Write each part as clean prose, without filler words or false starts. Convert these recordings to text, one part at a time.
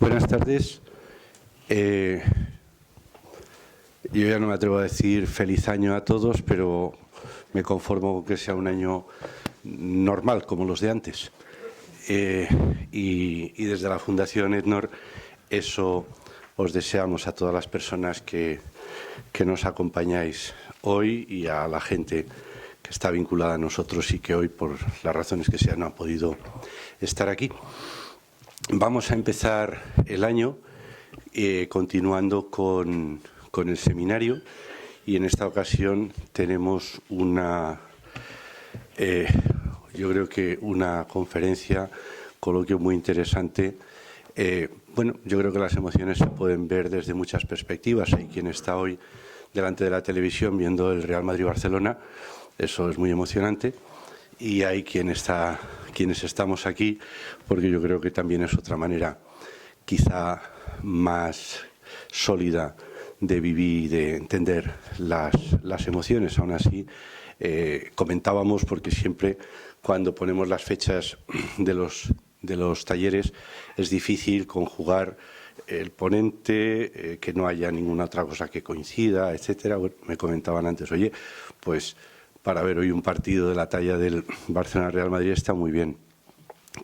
Buenas tardes. Yo ya no me atrevo a decir feliz año a todos, pero me conformo con que sea un año normal, como los de antes. Y desde la Fundación EDNOR eso os deseamos a todas las personas que nos acompañáis hoy y a la gente que está vinculada a nosotros y que hoy, por las razones que sean, no ha podido estar aquí. Vamos a empezar el año continuando con el seminario, y en esta ocasión tenemos yo creo que una conferencia, coloquio muy interesante. Bueno, yo creo que las emociones se pueden ver desde muchas perspectivas. Hay quien está hoy delante de la televisión viendo el Real Madrid-Barcelona, eso es muy emocionante, y hay quienes estamos aquí, porque yo creo que también es otra manera quizá más sólida de vivir y de entender las emociones. Aún así, comentábamos, porque siempre cuando ponemos las fechas de los talleres es difícil conjugar el ponente, que no haya ninguna otra cosa que coincida, etcétera. Bueno, me comentaban antes, oye, pues para ver hoy un partido de la talla del Barcelona-Real Madrid está muy bien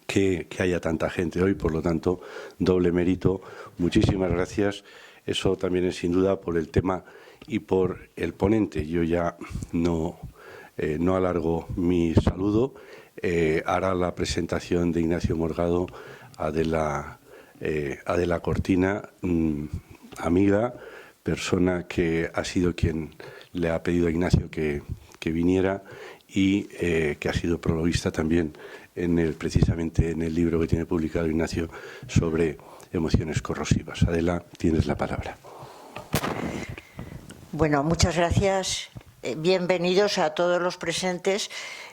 que haya tanta gente hoy, por lo tanto, doble mérito. Muchísimas gracias. Eso también es sin duda por el tema y por el ponente. Yo ya no alargo mi saludo. Hará la presentación de Ignacio Morgado Adela Cortina, amiga, persona que ha sido quien le ha pedido a Ignacio que viniera y que ha sido prologuista también precisamente en el libro que tiene publicado Ignacio sobre emociones corrosivas. Adela, tienes la palabra. Bueno, muchas gracias. Bienvenidos a todos los presentes.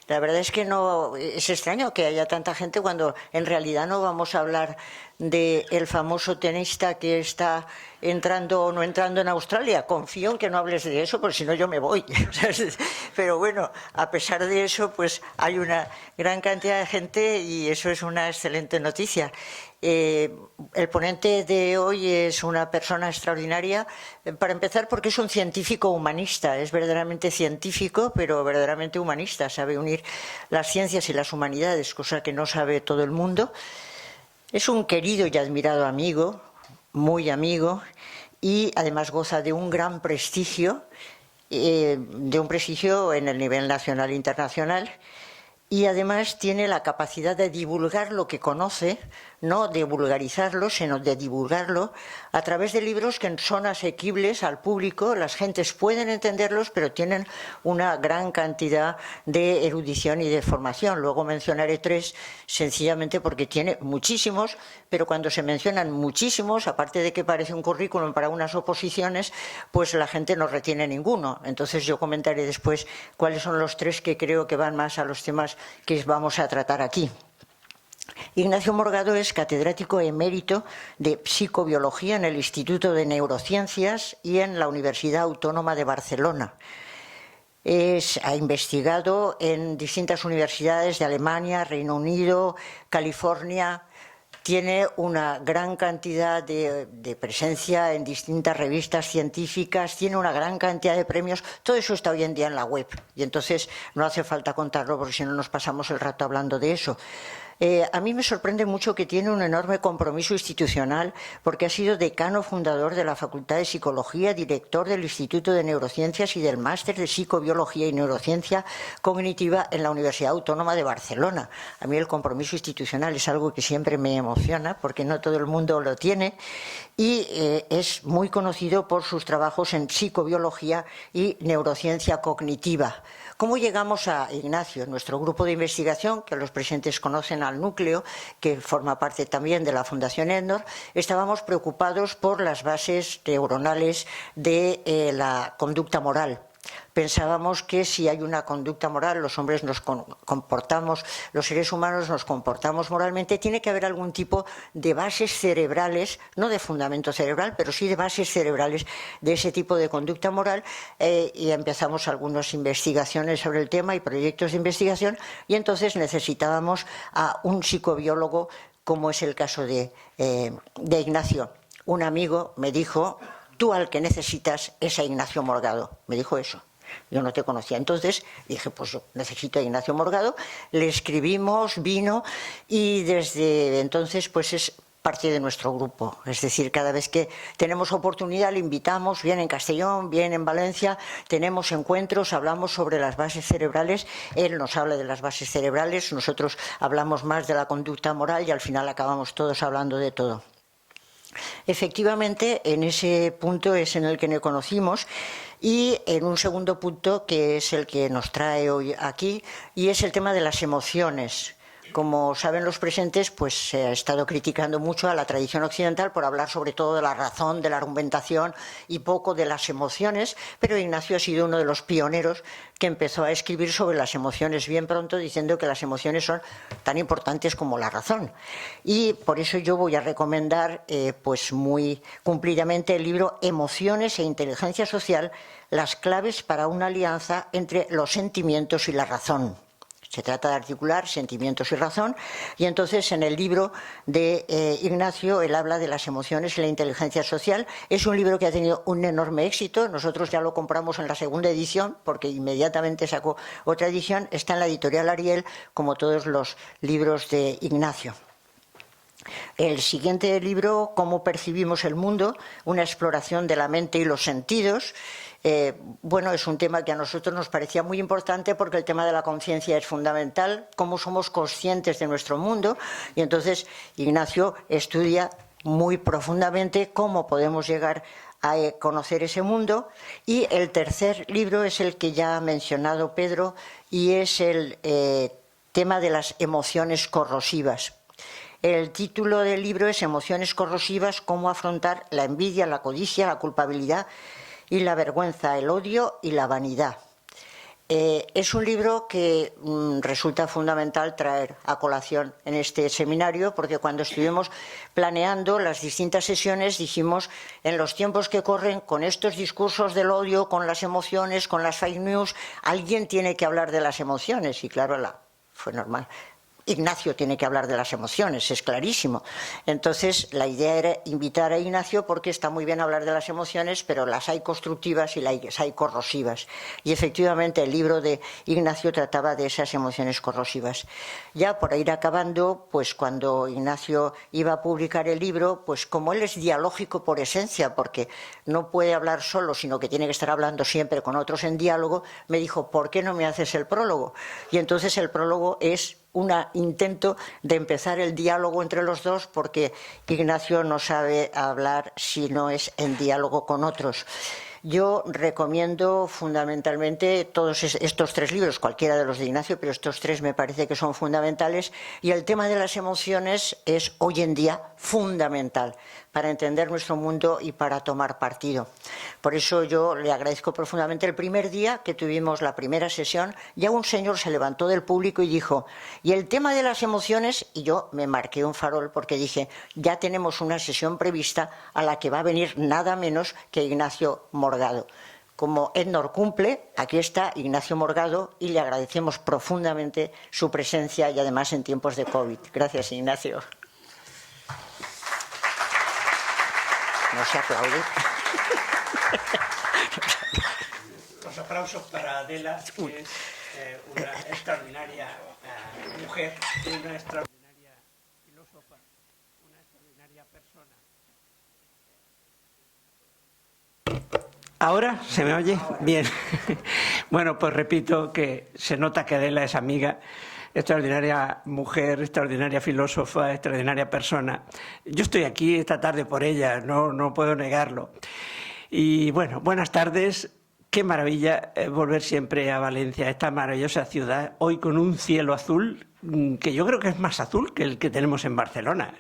La verdad es que no es extraño que haya tanta gente cuando en realidad no vamos a hablar del famoso tenista que está entrando o no entrando en Australia. Confío en que no hables de eso, porque si no yo me voy. Pero bueno, a pesar de eso, pues hay una gran cantidad de gente y eso es una excelente noticia. El ponente de hoy es una persona extraordinaria, para empezar porque es un científico humanista, es verdaderamente científico pero verdaderamente humanista, sabe unir las ciencias y las humanidades, cosa que no sabe todo el mundo. Es un querido y admirado amigo, muy amigo, y además goza de un gran prestigio, en el nivel nacional e internacional. Y además tiene la capacidad de divulgar lo que conoce, no de vulgarizarlo, sino de divulgarlo a través de libros que son asequibles al público. Las gentes pueden entenderlos, pero tienen una gran cantidad de erudición y de formación. Luego mencionaré tres, sencillamente porque tiene muchísimos, pero cuando se mencionan muchísimos, aparte de que parece un currículum para unas oposiciones, pues la gente no retiene ninguno. Entonces yo comentaré después cuáles son los tres que creo que van más a los temas que vamos a tratar aquí. Ignacio Morgado es catedrático emérito de psicobiología en el Instituto de Neurociencias y en la Universidad Autónoma de Barcelona. Ha investigado en distintas universidades de Alemania, Reino Unido, California. Tiene una gran cantidad de presencia en distintas revistas científicas, tiene una gran cantidad de premios. Todo eso está hoy en día en la web y entonces no hace falta contarlo porque si no nos pasamos el rato hablando de eso. A mí me sorprende mucho que tiene un enorme compromiso institucional porque ha sido decano fundador de la Facultad de Psicología, director del Instituto de Neurociencias y del Máster de Psicobiología y Neurociencia Cognitiva en la Universidad Autónoma de Barcelona. A mí el compromiso institucional es algo que siempre me emociona porque no todo el mundo lo tiene y es muy conocido por sus trabajos en psicobiología y neurociencia cognitiva. ¿Cómo llegamos a Ignacio? Nuestro grupo de investigación, que los presentes conocen al núcleo, que forma parte también de la Fundación EDNOR, estábamos preocupados por las bases neuronales de la conducta moral. Pensábamos que si hay una conducta moral, los hombres nos comportamos, los seres humanos nos comportamos moralmente, tiene que haber algún tipo de bases cerebrales, no de fundamento cerebral, pero sí de bases cerebrales de ese tipo de conducta moral, y empezamos algunas investigaciones sobre el tema y proyectos de investigación, y entonces necesitábamos a un psicobiólogo como es el caso de Ignacio. Un amigo me dijo: tú al que necesitas es a Ignacio Morgado. Me dijo eso. Yo no te conocía. Entonces dije, pues yo necesito a Ignacio Morgado. Le escribimos, vino, y desde entonces pues es parte de nuestro grupo. Es decir, cada vez que tenemos oportunidad le invitamos, bien en Castellón, bien en Valencia, tenemos encuentros, hablamos sobre las bases cerebrales, él nos habla de las bases cerebrales, nosotros hablamos más de la conducta moral y al final acabamos todos hablando de todo. Efectivamente, en ese punto es en el que nos conocimos, y en un segundo punto que es el que nos trae hoy aquí, y es el tema de las emociones. Como saben los presentes, pues se ha estado criticando mucho a la tradición occidental por hablar sobre todo de la razón, de la argumentación y poco de las emociones, pero Ignacio ha sido uno de los pioneros que empezó a escribir sobre las emociones bien pronto, diciendo que las emociones son tan importantes como la razón. Y por eso yo voy a recomendar pues muy cumplidamente el libro Emociones e Inteligencia Social, las claves para una alianza entre los sentimientos y la razón. Se trata de articular sentimientos y razón, y entonces en el libro de Ignacio él habla de las emociones y la inteligencia social. Es un libro que ha tenido un enorme éxito. Nosotros ya lo compramos en la segunda edición porque inmediatamente sacó otra edición. Está en la editorial Ariel, como todos los libros de Ignacio. El siguiente libro, Cómo percibimos el mundo, una exploración de la mente y los sentidos. Bueno, es un tema que a nosotros nos parecía muy importante porque el tema de la conciencia es fundamental, cómo somos conscientes de nuestro mundo, y entonces Ignacio estudia muy profundamente cómo podemos llegar a conocer ese mundo. Y el tercer libro es el que ya ha mencionado Pedro, y es el tema de las emociones corrosivas. El título del libro es Emociones corrosivas, cómo afrontar la envidia, la codicia, la culpabilidad y la vergüenza, el odio y la vanidad. Es un libro que resulta fundamental traer a colación en este seminario, porque cuando estuvimos planeando las distintas sesiones dijimos, en los tiempos que corren, con estos discursos del odio, con las emociones, con las fake news, alguien tiene que hablar de las emociones, y claro, fue normal. Ignacio tiene que hablar de las emociones, es clarísimo. Entonces, la idea era invitar a Ignacio porque está muy bien hablar de las emociones, pero las hay constructivas y las hay corrosivas. Y efectivamente el libro de Ignacio trataba de esas emociones corrosivas. Ya por ir acabando, pues cuando Ignacio iba a publicar el libro, pues como él es dialógico por esencia, porque no puede hablar solo, sino que tiene que estar hablando siempre con otros en diálogo, me dijo, ¿por qué no me haces el prólogo? Y entonces el prólogo es un intento de empezar el diálogo entre los dos, porque Ignacio no sabe hablar si no es en diálogo con otros. Yo recomiendo fundamentalmente todos estos tres libros, cualquiera de los de Ignacio, pero estos tres me parece que son fundamentales, y el tema de las emociones es hoy en día fundamental para entender nuestro mundo y para tomar partido. Por eso yo le agradezco profundamente. El primer día que tuvimos la primera sesión, ya un señor se levantó del público y dijo, y el tema de las emociones, y yo me marqué un farol porque dije, ya tenemos una sesión prevista a la que va a venir nada menos que Ignacio Morgado. Como Ednor cumple, aquí está Ignacio Morgado, y le agradecemos profundamente su presencia, y además en tiempos de COVID. Gracias, Ignacio. No se aplaude. Los aplausos para Adela, que es una extraordinaria mujer, una extraordinaria filósofa, una extraordinaria persona. ¿Ahora se me oye? Bien. Bueno, pues repito que se nota que Adela es amiga, extraordinaria mujer, extraordinaria filósofa, extraordinaria persona. Yo estoy aquí esta tarde por ella, no puedo negarlo. Y bueno, buenas tardes. Qué maravilla volver siempre a Valencia, esta maravillosa ciudad, hoy con un cielo azul que yo creo que es más azul que el que tenemos en Barcelona.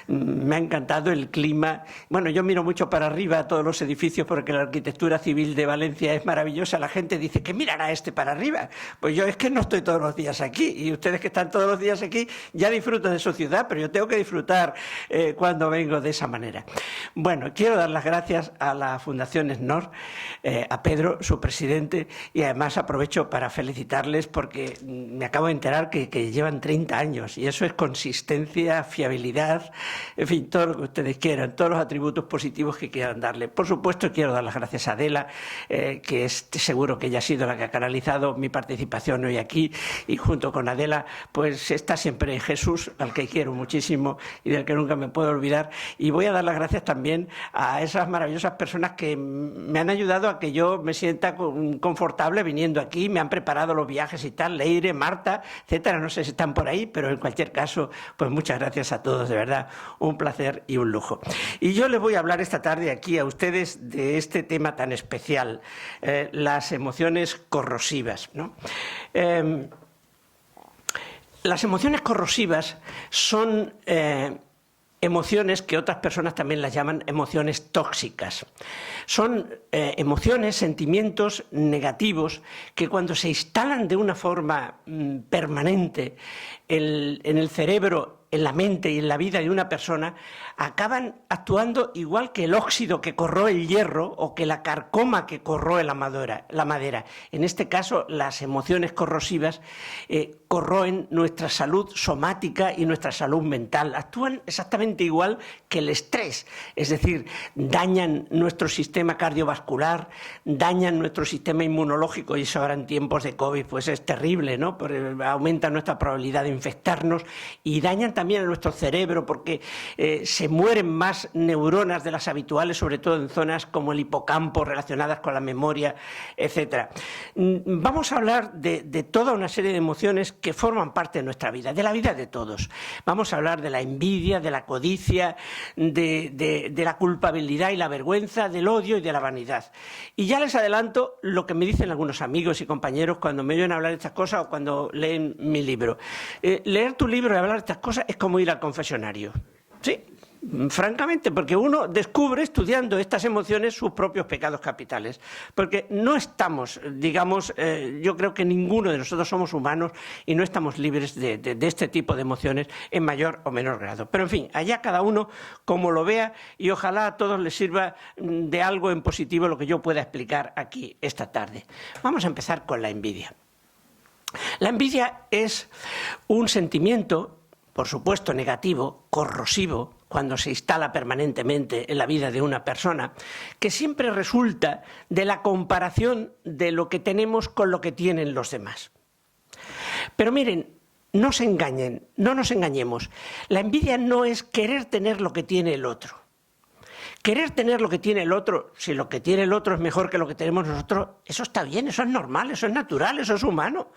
Me ha encantado el clima. Bueno, yo miro mucho para arriba a todos los edificios porque la arquitectura civil de Valencia es maravillosa. La gente dice, ¿qué mirará este para arriba? Pues yo es que no estoy todos los días aquí, y ustedes que están todos los días aquí ya disfrutan de su ciudad, pero yo tengo que disfrutar cuando vengo de esa manera. Bueno, quiero dar las gracias a la Fundación Ednor, a Pedro, su presidente, y además aprovecho para felicitarles porque me acabo de enterar que llevan llevan 30 años y eso es consistencia, fiabilidad, en fin, todo lo que ustedes quieran, todos los atributos positivos que quieran darle. Por supuesto, quiero dar las gracias a Adela, que seguro que ella ha sido la que ha canalizado mi participación hoy aquí, y junto con Adela pues está siempre Jesús, al que quiero muchísimo y del que nunca me puedo olvidar. Y voy a dar las gracias también a esas maravillosas personas que me han ayudado a que yo me sienta confortable viniendo aquí, me han preparado los viajes y tal, Leire, Marta, etcétera, no sé si están por ahí, pero en cualquier caso, pues muchas gracias a todos, de verdad, un placer y un lujo. Y yo les voy a hablar esta tarde aquí a ustedes de este tema tan especial, las emociones corrosivas, ¿no? Las emociones corrosivas son emociones que otras personas también las llaman emociones tóxicas. Son emociones, sentimientos negativos que cuando se instalan de una forma permanente en el cerebro, en la mente y en la vida de una persona, acaban actuando igual que el óxido que corroe el hierro o que la carcoma que corroe la madera. En este caso, las emociones corrosivas corroen nuestra salud somática y nuestra salud mental. Actúan exactamente igual que el estrés, es decir, dañan nuestro sistema cardiovascular, dañan nuestro sistema inmunológico, y eso ahora en tiempos de COVID pues es terrible, ¿no? Porque aumenta nuestra probabilidad de infectarnos, y dañan también a nuestro cerebro porque se mueren más neuronas de las habituales, sobre todo en zonas como el hipocampo relacionadas con la memoria, etc. Vamos a hablar de toda una serie de emociones que forman parte de nuestra vida, de la vida de todos. Vamos a hablar de la envidia, de la codicia, de la culpabilidad y la vergüenza, del odio y de la vanidad. Y ya les adelanto lo que me dicen algunos amigos y compañeros cuando me oyen hablar de estas cosas o cuando leen mi libro. Leer tu libro y hablar de estas cosas es como ir al confesionario. Sí, francamente, porque uno descubre estudiando estas emociones sus propios pecados capitales, porque no estamos, digamos, yo creo que ninguno de nosotros somos humanos y no estamos libres de este tipo de emociones en mayor o menor grado. Pero en fin, allá cada uno como lo vea, y ojalá a todos les sirva de algo en positivo lo que yo pueda explicar aquí esta tarde. Vamos a empezar con la envidia. La envidia es un sentimiento, por supuesto negativo, corrosivo, cuando se instala permanentemente en la vida de una persona, que siempre resulta de la comparación de lo que tenemos con lo que tienen los demás. Pero miren, no se engañen, no nos engañemos. La envidia no es querer tener lo que tiene el otro. Querer tener lo que tiene el otro, si lo que tiene el otro es mejor que lo que tenemos nosotros, eso está bien, eso es normal, eso es natural, eso es humano.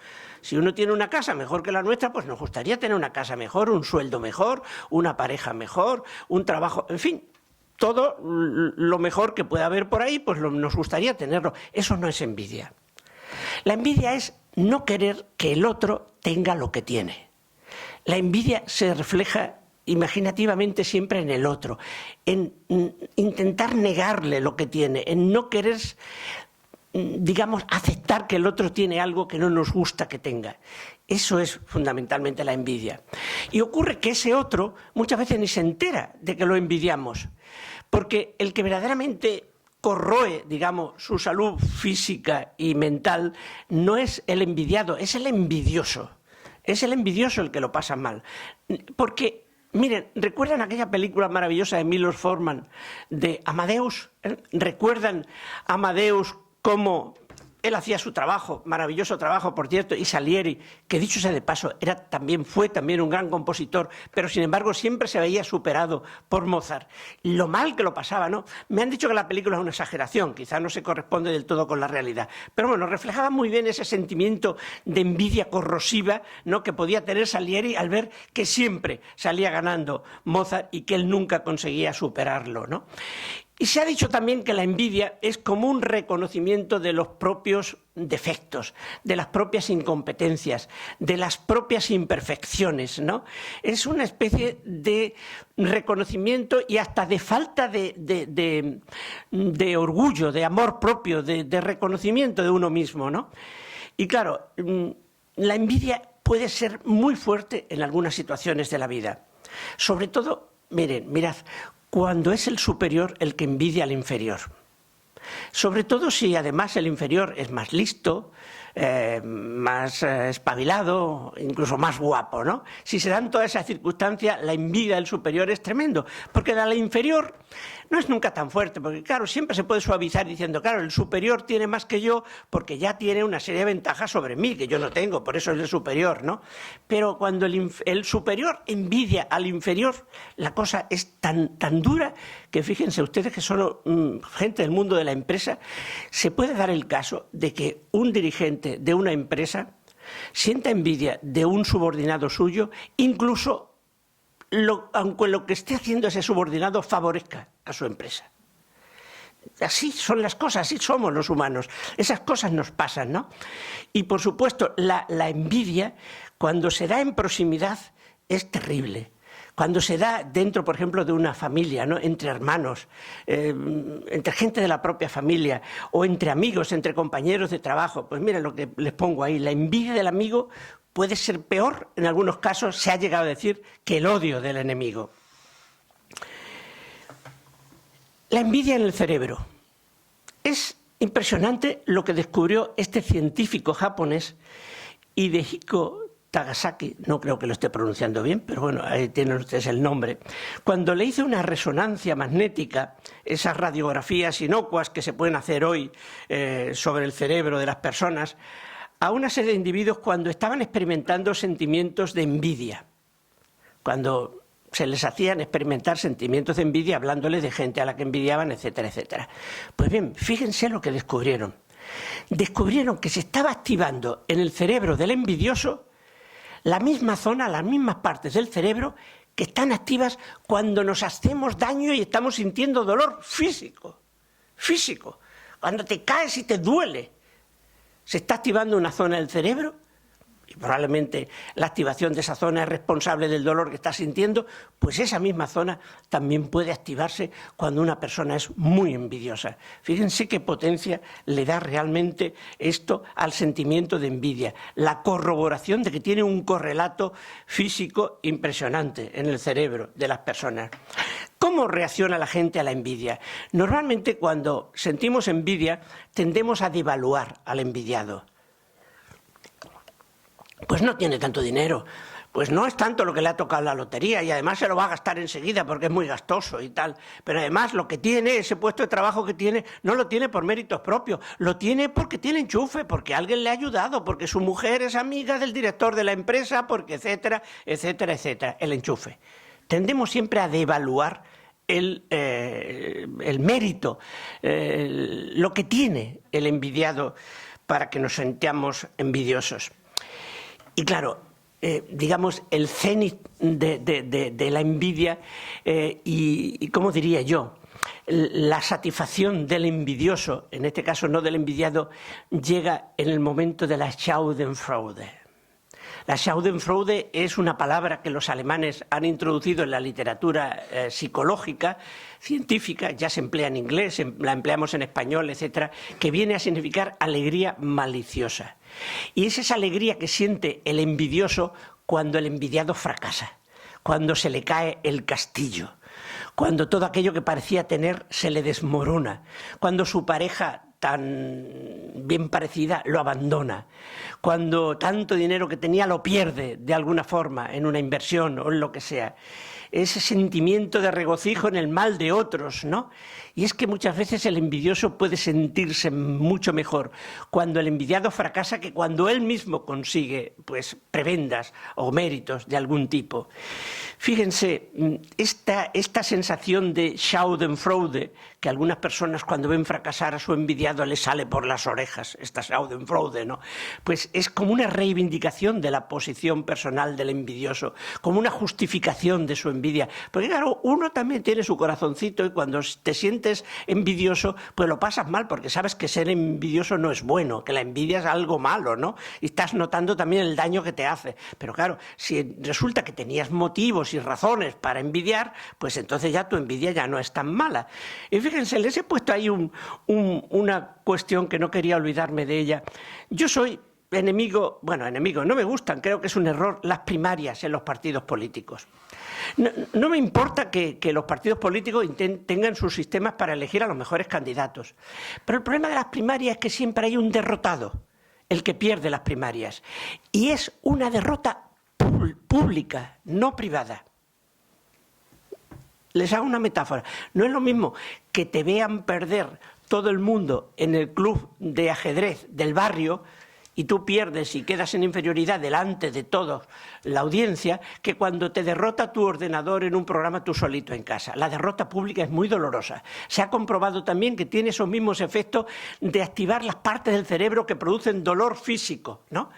Si uno tiene una casa mejor que la nuestra, pues nos gustaría tener una casa mejor, un sueldo mejor, una pareja mejor, un trabajo, en fin, todo lo mejor que pueda haber por ahí, pues nos gustaría tenerlo. Eso no es envidia. La envidia es no querer que el otro tenga lo que tiene. La envidia se refleja imaginativamente siempre en el otro, en intentar negarle lo que tiene, en no querer, digamos, aceptar que el otro tiene algo que no nos gusta que tenga. Eso es fundamentalmente la envidia. Y ocurre que ese otro muchas veces ni se entera de que lo envidiamos, porque el que verdaderamente corroe, digamos, su salud física y mental no es el envidiado, es el envidioso. Es el envidioso el que lo pasa mal. Porque miren, ¿recuerdan aquella película maravillosa de Milos Forman de Amadeus? ¿Recuerdan a Amadeus cómo él hacía su trabajo, maravilloso trabajo, por cierto, y Salieri, que dicho sea de paso, fue también un gran compositor, pero sin embargo siempre se veía superado por Mozart. Lo mal que lo pasaba, ¿no? Me han dicho que la película es una exageración, quizá no se corresponde del todo con la realidad, pero bueno, reflejaba muy bien ese sentimiento de envidia corrosiva, ¿no?, que podía tener Salieri al ver que siempre salía ganando Mozart y que él nunca conseguía superarlo, ¿no? Y se ha dicho también que la envidia es como un reconocimiento de los propios defectos, de las propias incompetencias, de las propias imperfecciones, ¿no? Es una especie de reconocimiento y hasta de falta de orgullo, de amor propio, de reconocimiento de uno mismo, ¿no? Y claro, la envidia puede ser muy fuerte en algunas situaciones de la vida. Sobre todo, mirad, cuando es el superior el que envidia al inferior. Sobre todo si además el inferior es más listo, más espabilado, incluso más guapo, ¿no? Si se dan todas esas circunstancias, la envidia del superior es tremendo, porque la inferior no es nunca tan fuerte, porque claro, siempre se puede suavizar diciendo, claro, el superior tiene más que yo porque ya tiene una serie de ventajas sobre mí que yo no tengo, por eso es el superior, ¿no? Pero cuando el superior envidia al inferior, la cosa es tan dura que fíjense ustedes que solo gente del mundo de la empresa, se puede dar el caso de que un dirigente de una empresa sienta envidia de un subordinado suyo, incluso aunque lo que esté haciendo ese subordinado favorezca a su empresa. Así son las cosas, así somos los humanos. Esas cosas nos pasan, ¿no? Y por supuesto, la envidia, cuando se da en proximidad, es terrible. Cuando se da dentro, por ejemplo, de una familia, ¿no? Entre hermanos, entre gente de la propia familia, o entre amigos, entre compañeros de trabajo, pues miren lo que les pongo ahí, la envidia del amigo puede ser peor, en algunos casos se ha llegado a decir, que el odio del enemigo. La envidia en el cerebro. Es impresionante lo que descubrió este científico japonés, Hidehiko Takasaki, no creo que lo esté pronunciando bien, pero bueno, ahí tienen ustedes el nombre. Cuando le hizo una resonancia magnética, esas radiografías inocuas que se pueden hacer hoy sobre el cerebro de las personas, a una serie de individuos cuando estaban experimentando sentimientos de envidia, cuando se les hacían experimentar sentimientos de envidia hablándoles de gente a la que envidiaban, etcétera, etcétera. Pues bien, fíjense lo que descubrieron. Descubrieron que se estaba activando en el cerebro del envidioso la misma zona, las mismas partes del cerebro que están activas cuando nos hacemos daño y estamos sintiendo dolor físico, cuando te caes y te duele. Se está activando una zona del cerebro y probablemente la activación de esa zona es responsable del dolor que está sintiendo, pues esa misma zona también puede activarse cuando una persona es muy envidiosa. Fíjense qué potencia le da realmente esto al sentimiento de envidia, la corroboración de que tiene un correlato físico impresionante en el cerebro de las personas. ¿Cómo reacciona la gente a la envidia? Normalmente cuando sentimos envidia tendemos a devaluar al envidiado. Pues no tiene tanto dinero, pues no es tanto lo que le ha tocado la lotería y además se lo va a gastar enseguida porque es muy gastoso y tal. Pero además lo que tiene, ese puesto de trabajo que tiene, no lo tiene por méritos propios, lo tiene porque tiene enchufe, porque alguien le ha ayudado, porque su mujer es amiga del director de la empresa, porque etcétera, etcétera, etcétera, el enchufe. Tendemos siempre a devaluar el mérito, lo que tiene el envidiado para que nos sintamos envidiosos. Y claro, digamos, el cenit de la envidia y, ¿cómo diría yo?, la satisfacción del envidioso, en este caso no del envidiado, llega en el momento de la Schadenfreude. La Schadenfreude es una palabra que los alemanes han introducido en la literatura psicológica, científica, ya se emplea en inglés, la empleamos en español, etcétera, que viene a significar alegría maliciosa. Y es esa alegría que siente el envidioso cuando el envidiado fracasa, cuando se le cae el castillo, cuando todo aquello que parecía tener se le desmorona, cuando su pareja tan bien parecida lo abandona, cuando tanto dinero que tenía lo pierde de alguna forma en una inversión o en lo que sea. Ese sentimiento de regocijo en el mal de otros, ¿no? Y es que muchas veces el envidioso puede sentirse mucho mejor cuando el envidiado fracasa que cuando él mismo consigue, pues, prebendas o méritos de algún tipo. Fíjense, esta sensación de Schadenfreude, que algunas personas cuando ven fracasar a su envidiado les sale por las orejas, esta Schadenfreude, ¿no? Pues es como una reivindicación de la posición personal del envidioso, como una justificación de su envidia. Porque claro, uno también tiene su corazoncito y cuando te sientes envidioso, pues lo pasas mal porque sabes que ser envidioso no es bueno, que la envidia es algo malo, ¿no? Y estás notando también el daño que te hace. Pero claro, si resulta que tenías motivos y razones para envidiar, pues entonces ya tu envidia ya no es tan mala. Y fíjense, les he puesto ahí una cuestión que no quería olvidarme de ella. Yo soy enemigo, no me gustan, creo que es un error las primarias en los partidos políticos. No me importa que los partidos políticos tengan sus sistemas para elegir a los mejores candidatos, pero el problema de las primarias es que siempre hay un derrotado el que pierde las primarias. Y es una derrota pública, no privada. Les hago una metáfora. No es lo mismo que te vean perder todo el mundo en el club de ajedrez del barrio y tú pierdes y quedas en inferioridad delante de toda la audiencia, que cuando te derrota tu ordenador en un programa tú solito en casa. La derrota pública es muy dolorosa. Se ha comprobado también que tiene esos mismos efectos de activar las partes del cerebro que producen dolor físico, ¿no?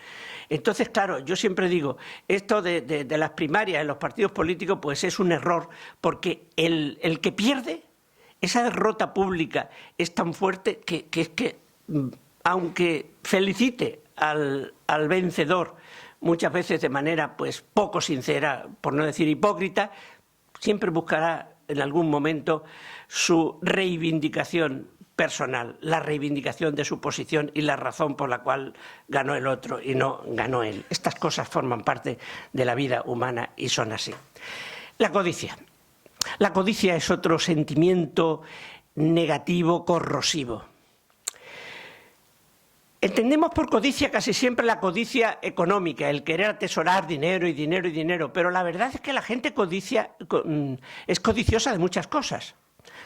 Entonces, claro, yo siempre digo, esto de las primarias en los partidos políticos pues es un error, porque el que pierde, esa derrota pública es tan fuerte que aunque felicite al vencedor muchas veces de manera pues poco sincera, por no decir hipócrita, siempre buscará en algún momento su reivindicación personal, la reivindicación de su posición y la razón por la cual ganó el otro y no ganó él. Estas cosas forman parte de la vida humana y son así. La codicia. La codicia es otro sentimiento negativo, corrosivo. Entendemos por codicia casi siempre la codicia económica, el querer atesorar dinero y dinero y dinero, pero la verdad es que la gente es codiciosa de muchas cosas.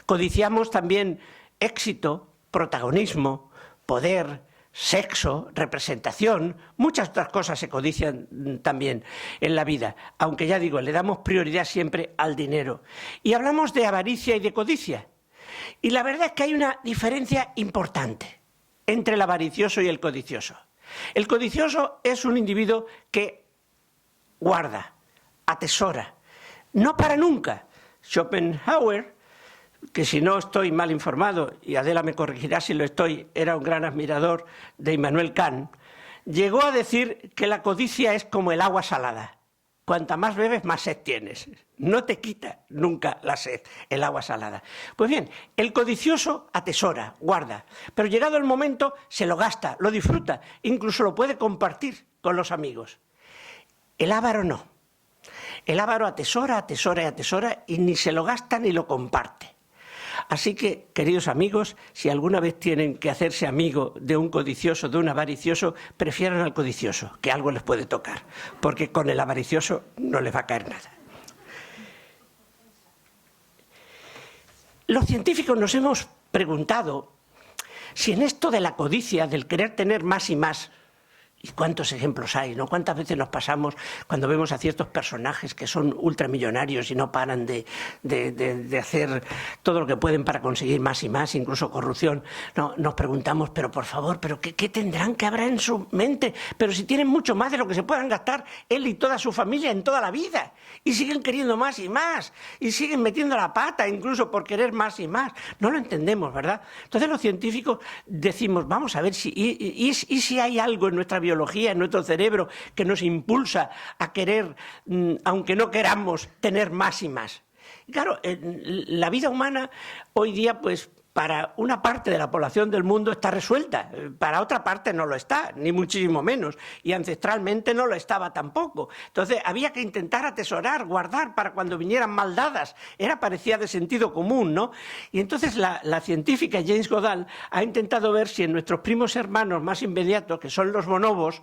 Codiciamos también éxito, protagonismo, poder, sexo, representación, muchas otras cosas se codician también en la vida, aunque ya digo, le damos prioridad siempre al dinero. Y hablamos de avaricia y de codicia, y la verdad es que hay una diferencia importante entre el avaricioso y el codicioso. El codicioso es un individuo que guarda, atesora, no para nunca. Schopenhauer, que si no estoy mal informado, y Adela me corregirá si lo estoy, era un gran admirador de Immanuel Kant, llegó a decir que la codicia es como el agua salada. Cuanta más bebes, más sed tienes. No te quita nunca la sed, el agua salada. Pues bien, el codicioso atesora, guarda, pero llegado el momento se lo gasta, lo disfruta, incluso lo puede compartir con los amigos. El avaro no. El avaro atesora, atesora y atesora y ni se lo gasta ni lo comparte. Así que, queridos amigos, si alguna vez tienen que hacerse amigo de un codicioso, de un avaricioso, prefieran al codicioso, que algo les puede tocar, porque con el avaricioso no les va a caer nada. Los científicos nos hemos preguntado si en esto de la codicia, del querer tener más y más, ¿y cuántos ejemplos hay, no? ¿Cuántas veces nos pasamos cuando vemos a ciertos personajes que son ultramillonarios y no paran de hacer todo lo que pueden para conseguir más y más, incluso corrupción? No, nos preguntamos, pero por favor, ¿pero qué tendrán, qué habrá en su mente? Pero si tienen mucho más de lo que se puedan gastar él y toda su familia en toda la vida, y siguen queriendo más y más, y siguen metiendo la pata incluso por querer más y más. No lo entendemos, ¿verdad? Entonces los científicos decimos, vamos a ver si hay algo en nuestra biología, en nuestro cerebro, que nos impulsa a querer, aunque no queramos, tener más y más. Y claro, la vida humana hoy día, pues, para una parte de la población del mundo está resuelta, para otra parte no lo está, ni muchísimo menos, y ancestralmente no lo estaba tampoco. Entonces había que intentar atesorar, guardar para cuando vinieran mal dadas, parecía de sentido común, ¿no? Y entonces la científica James Goodall ha intentado ver si en nuestros primos hermanos más inmediatos, que son los bonobos,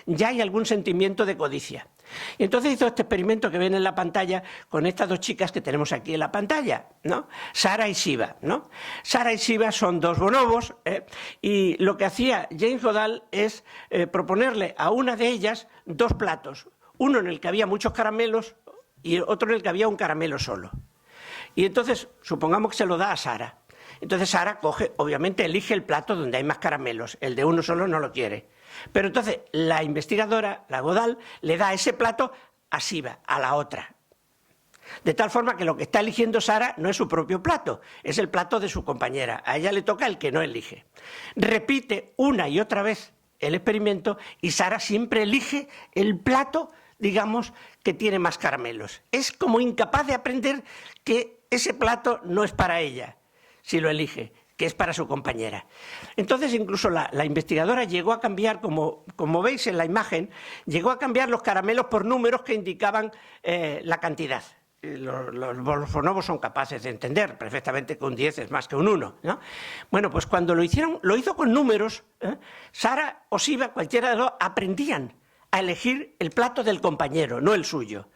ya hay algún sentimiento de codicia. Y entonces hizo este experimento que ven en la pantalla con estas dos chicas que tenemos aquí en la pantalla, ¿no? Sara y Shiva, ¿no? Sara y Shiva son dos bonobos, y lo que hacía James Goodall es proponerle a una de ellas dos platos, uno en el que había muchos caramelos y otro en el que había un caramelo solo. Y entonces, supongamos que se lo da a Sara. Entonces Sara coge, obviamente elige el plato donde hay más caramelos, el de uno solo no lo quiere. Pero entonces la investigadora, la Goodall, le da ese plato a Shiva, a la otra. De tal forma que lo que está eligiendo Sara no es su propio plato, es el plato de su compañera. A ella le toca el que no elige. Repite una y otra vez el experimento y Sara siempre elige el plato, digamos, que tiene más caramelos. Es como incapaz de aprender que ese plato no es para ella, si lo elige, que es para su compañera. Entonces incluso la investigadora llegó a cambiar, como veis en la imagen, llegó a cambiar los caramelos por números que indicaban la cantidad. los bonobos son capaces de entender perfectamente que un 10 es más que un 1, ¿no? Bueno, pues cuando lo hizo con números, Sara o Siva, cualquiera de los dos, aprendían a elegir el plato del compañero, no el suyo.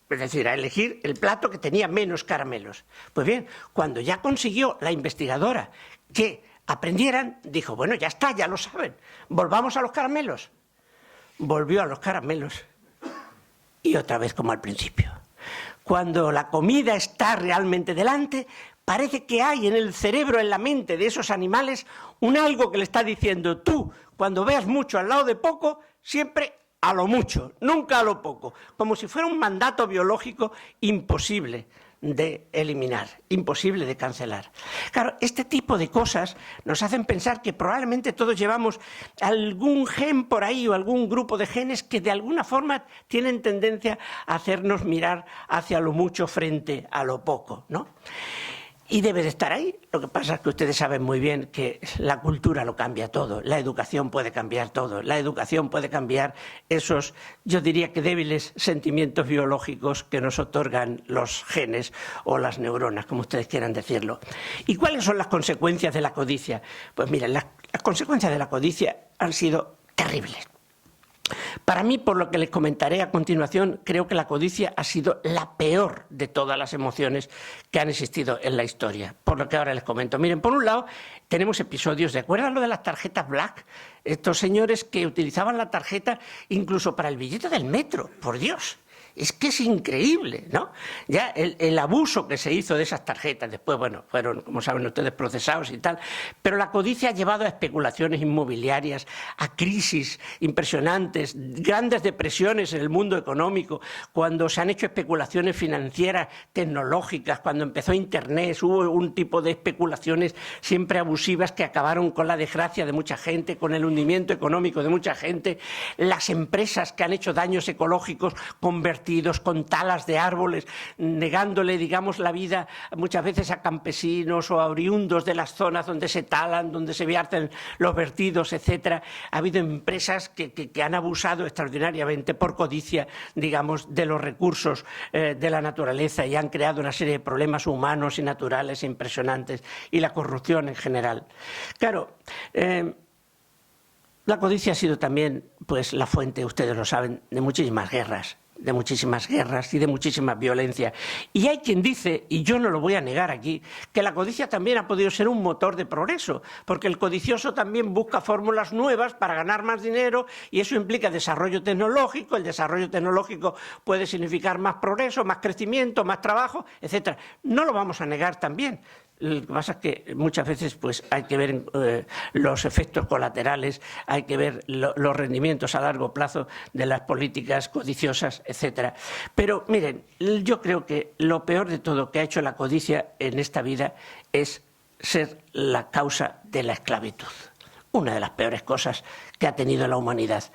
Es decir, a elegir el plato que tenía menos caramelos. Pues bien, cuando ya consiguió la investigadora que aprendieran, dijo, bueno, ya está, ya lo saben, volvamos a los caramelos. Volvió a los caramelos y otra vez como al principio. Cuando la comida está realmente delante, parece que hay en el cerebro, en la mente de esos animales, un algo que le está diciendo, tú, cuando veas mucho al lado de poco, siempre a lo mucho, nunca a lo poco, como si fuera un mandato biológico imposible de eliminar, imposible de cancelar. Claro, este tipo de cosas nos hacen pensar que probablemente todos llevamos algún gen por ahí o algún grupo de genes que de alguna forma tienen tendencia a hacernos mirar hacia lo mucho frente a lo poco, ¿no? Y debe de estar ahí. Lo que pasa es que ustedes saben muy bien que la cultura lo cambia todo, la educación puede cambiar todo, la educación puede cambiar esos, yo diría que débiles sentimientos biológicos que nos otorgan los genes o las neuronas, como ustedes quieran decirlo. ¿Y cuáles son las consecuencias de la codicia? Pues miren, las consecuencias de la codicia han sido terribles. Para mí, por lo que les comentaré a continuación, creo que la codicia ha sido la peor de todas las emociones que han existido en la historia, por lo que ahora les comento. Miren, por un lado, tenemos episodios, ¿de acuerdo lo de las tarjetas Black? Estos señores que utilizaban la tarjeta incluso para el billete del metro, por Dios. Es que es increíble, ¿no? Ya el abuso que se hizo de esas tarjetas, después, bueno, fueron, como saben ustedes, procesados y tal, pero la codicia ha llevado a especulaciones inmobiliarias, a crisis impresionantes, grandes depresiones en el mundo económico, cuando se han hecho especulaciones financieras, tecnológicas, cuando empezó Internet, hubo un tipo de especulaciones siempre abusivas que acabaron con la desgracia de mucha gente, con el hundimiento económico de mucha gente, las empresas que han hecho daños ecológicos convertidos con talas de árboles, negándole, digamos, la vida muchas veces a campesinos o a oriundos de las zonas donde se talan, donde se vierten los vertidos, etcétera. Ha habido empresas que han abusado extraordinariamente por codicia, digamos, de los recursos de la naturaleza y han creado una serie de problemas humanos y naturales impresionantes, y la corrupción en general. Claro, la codicia ha sido también, pues, la fuente, ustedes lo saben, de muchísimas guerras y de muchísima violencia. Y hay quien dice, y yo no lo voy a negar aquí, que la codicia también ha podido ser un motor de progreso, porque el codicioso también busca fórmulas nuevas para ganar más dinero y eso implica desarrollo tecnológico. El desarrollo tecnológico puede significar más progreso, más crecimiento, más trabajo, etcétera. No lo vamos a negar también. Lo que pasa es que muchas veces pues, hay que ver los efectos colaterales, hay que ver los rendimientos a largo plazo de las políticas codiciosas, etcétera. Pero miren, yo creo que lo peor de todo que ha hecho la codicia en esta vida es ser la causa de la esclavitud. Una de las peores cosas que ha tenido la humanidad.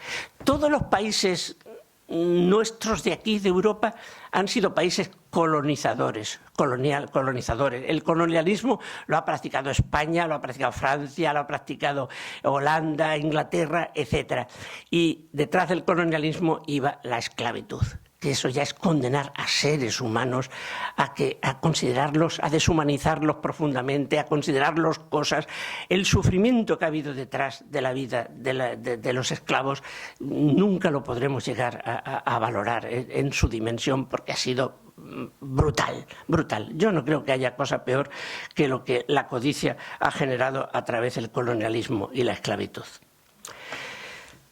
Todos los países nuestros de aquí, de Europa, han sido países colonizadores. El colonialismo lo ha practicado España, lo ha practicado Francia, lo ha practicado Holanda, Inglaterra, etcétera. Y detrás del colonialismo iba la esclavitud. Que eso ya es condenar a seres humanos a considerarlos, a deshumanizarlos profundamente, a considerarlos cosas. El sufrimiento que ha habido detrás de la vida de los esclavos nunca lo podremos llegar a valorar en su dimensión porque ha sido brutal, brutal. Yo no creo que haya cosa peor que lo que la codicia ha generado a través del colonialismo y la esclavitud.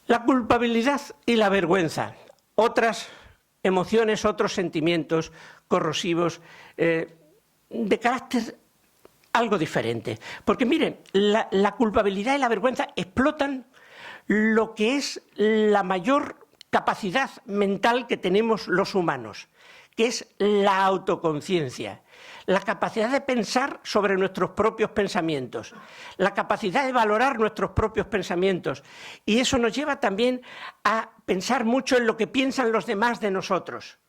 La culpabilidad y la vergüenza, otras emociones, otros sentimientos corrosivos de carácter algo diferente. Porque miren, la culpabilidad y la vergüenza explotan lo que es la mayor capacidad mental que tenemos los humanos, que es la autoconciencia, la capacidad de pensar sobre nuestros propios pensamientos, la capacidad de valorar nuestros propios pensamientos. Y eso nos lleva también a pensar mucho en lo que piensan los demás de nosotros.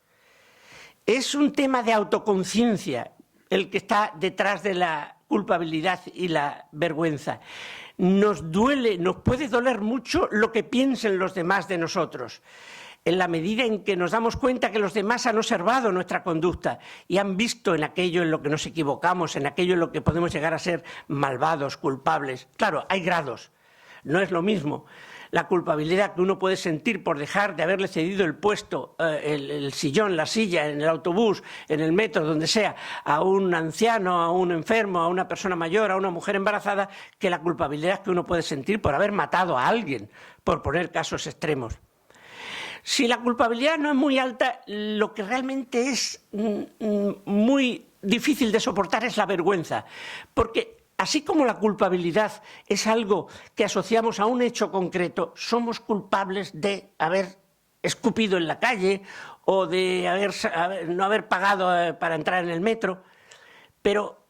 Es un tema de autoconciencia el que está detrás de la culpabilidad y la vergüenza. Nos duele, nos puede doler mucho lo que piensen los demás de nosotros. en la medida en que nos damos cuenta que los demás han observado nuestra conducta y han visto en aquello en lo que nos equivocamos, en aquello en lo que podemos llegar a ser malvados, culpables. Claro, hay grados, no es lo mismo la culpabilidad que uno puede sentir por dejar de haberle cedido el puesto, el sillón, la silla, en el autobús, en el metro, donde sea, a un anciano, a un enfermo, a una persona mayor, a una mujer embarazada, que la culpabilidad que uno puede sentir por haber matado a alguien, por poner casos extremos. Si la culpabilidad no es muy alta, lo que realmente es muy difícil de soportar es la vergüenza, porque así como la culpabilidad es algo que asociamos a un hecho concreto, somos culpables de haber escupido en la calle o de no haber pagado para entrar en el metro, pero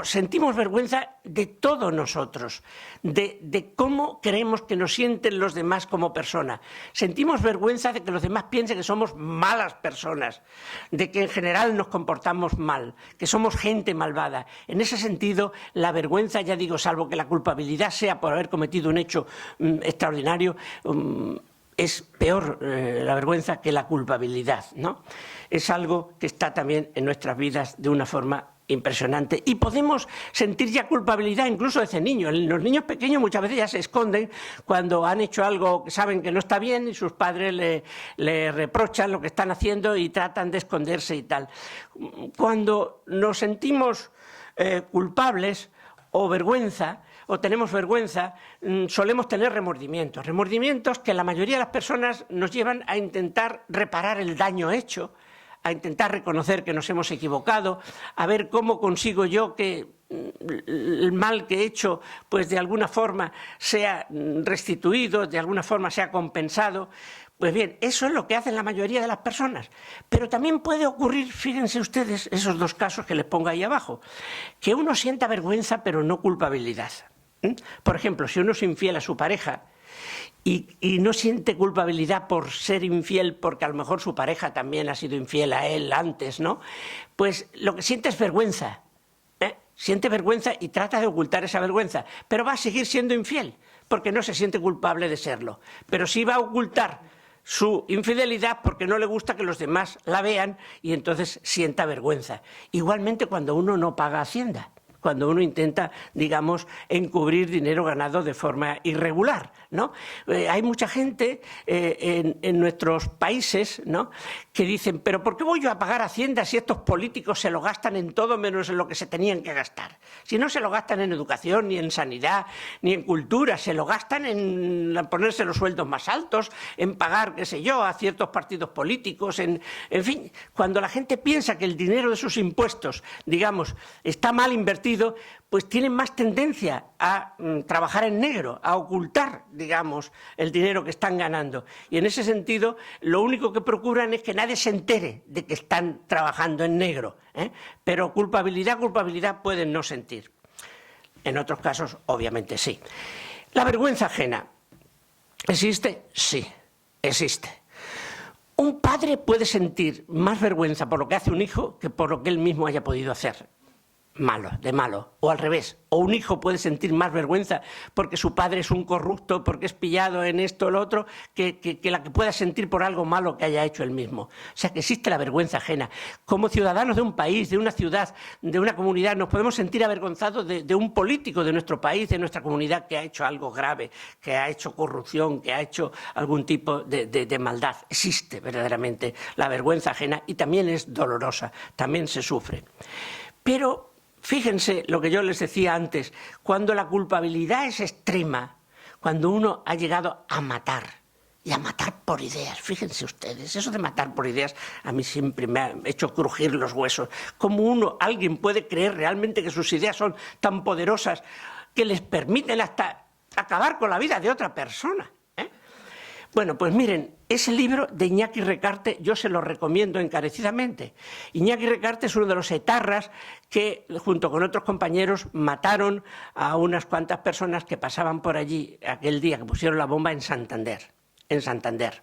sentimos vergüenza de todos nosotros, de cómo creemos que nos sienten los demás como personas. Sentimos vergüenza de que los demás piensen que somos malas personas, de que en general nos comportamos mal, que somos gente malvada. En ese sentido, la vergüenza, ya digo, salvo que la culpabilidad sea por haber cometido un hecho extraordinario, es peor la vergüenza que la culpabilidad, ¿no? Es algo que está también en nuestras vidas de una forma impresionante. Y podemos sentir ya culpabilidad incluso desde niños. Los niños pequeños muchas veces ya se esconden cuando han hecho algo que saben que no está bien y sus padres le reprochan lo que están haciendo y tratan de esconderse y tal. Cuando nos sentimos culpables o vergüenza, o tenemos vergüenza, solemos tener remordimientos. Remordimientos que la mayoría de las personas nos llevan a intentar reparar el daño hecho, a intentar reconocer que nos hemos equivocado, a ver cómo consigo yo que el mal que he hecho, pues de alguna forma sea restituido, de alguna forma sea compensado. Pues bien, eso es lo que hacen la mayoría de las personas. Pero también puede ocurrir, fíjense ustedes, esos dos casos que les pongo ahí abajo, que uno sienta vergüenza pero no culpabilidad. Por ejemplo, si uno es infiel a su pareja, y no siente culpabilidad por ser infiel porque a lo mejor su pareja también ha sido infiel a él antes, ¿no? Pues lo que siente es vergüenza, siente vergüenza y trata de ocultar esa vergüenza, pero va a seguir siendo infiel porque no se siente culpable de serlo, pero sí va a ocultar su infidelidad porque no le gusta que los demás la vean y entonces sienta vergüenza. Igualmente cuando uno no paga Hacienda, cuando uno intenta, digamos, encubrir dinero ganado de forma irregular, ¿no? Hay mucha gente en nuestros países, ¿no?, que dicen, pero ¿por qué voy yo a pagar Hacienda si estos políticos se lo gastan en todo menos en lo que se tenían que gastar? Si no se lo gastan en educación, ni en sanidad, ni en cultura, se lo gastan en ponerse los sueldos más altos, en pagar, qué sé yo, a ciertos partidos políticos, en fin, cuando la gente piensa que el dinero de sus impuestos, digamos, está mal invertido, pues tienen más tendencia a trabajar en negro, a ocultar, digamos, el dinero que están ganando. Y en ese sentido, lo único que procuran es que nadie se entere de que están trabajando en negro, pero culpabilidad pueden no sentir. En otros casos, obviamente sí. La vergüenza ajena, ¿existe? Sí, existe. Un padre puede sentir más vergüenza por lo que hace un hijo que por lo que él mismo haya podido hacer. De malo, o al revés, o un hijo puede sentir más vergüenza porque su padre es un corrupto, porque es pillado en esto o lo otro, que la que pueda sentir por algo malo que haya hecho él mismo. O sea que existe la vergüenza ajena. Como ciudadanos de un país, de una ciudad, de una comunidad, nos podemos sentir avergonzados de un político de nuestro país, de nuestra comunidad, que ha hecho algo grave, que ha hecho corrupción, que ha hecho algún tipo de maldad. Existe verdaderamente la vergüenza ajena y también es dolorosa, también se sufre. Pero fíjense lo que yo les decía antes, cuando la culpabilidad es extrema, cuando uno ha llegado a matar, y a matar por ideas, fíjense ustedes, eso de matar por ideas a mí siempre me ha hecho crujir los huesos. ¿Cómo alguien puede creer realmente que sus ideas son tan poderosas que les permiten hasta acabar con la vida de otra persona? Bueno, pues miren, ese libro de Iñaki Recarte yo se lo recomiendo encarecidamente. Iñaki Recarte es uno de los etarras que, junto con otros compañeros, mataron a unas cuantas personas que pasaban por allí aquel día que pusieron la bomba en Santander. en Santander.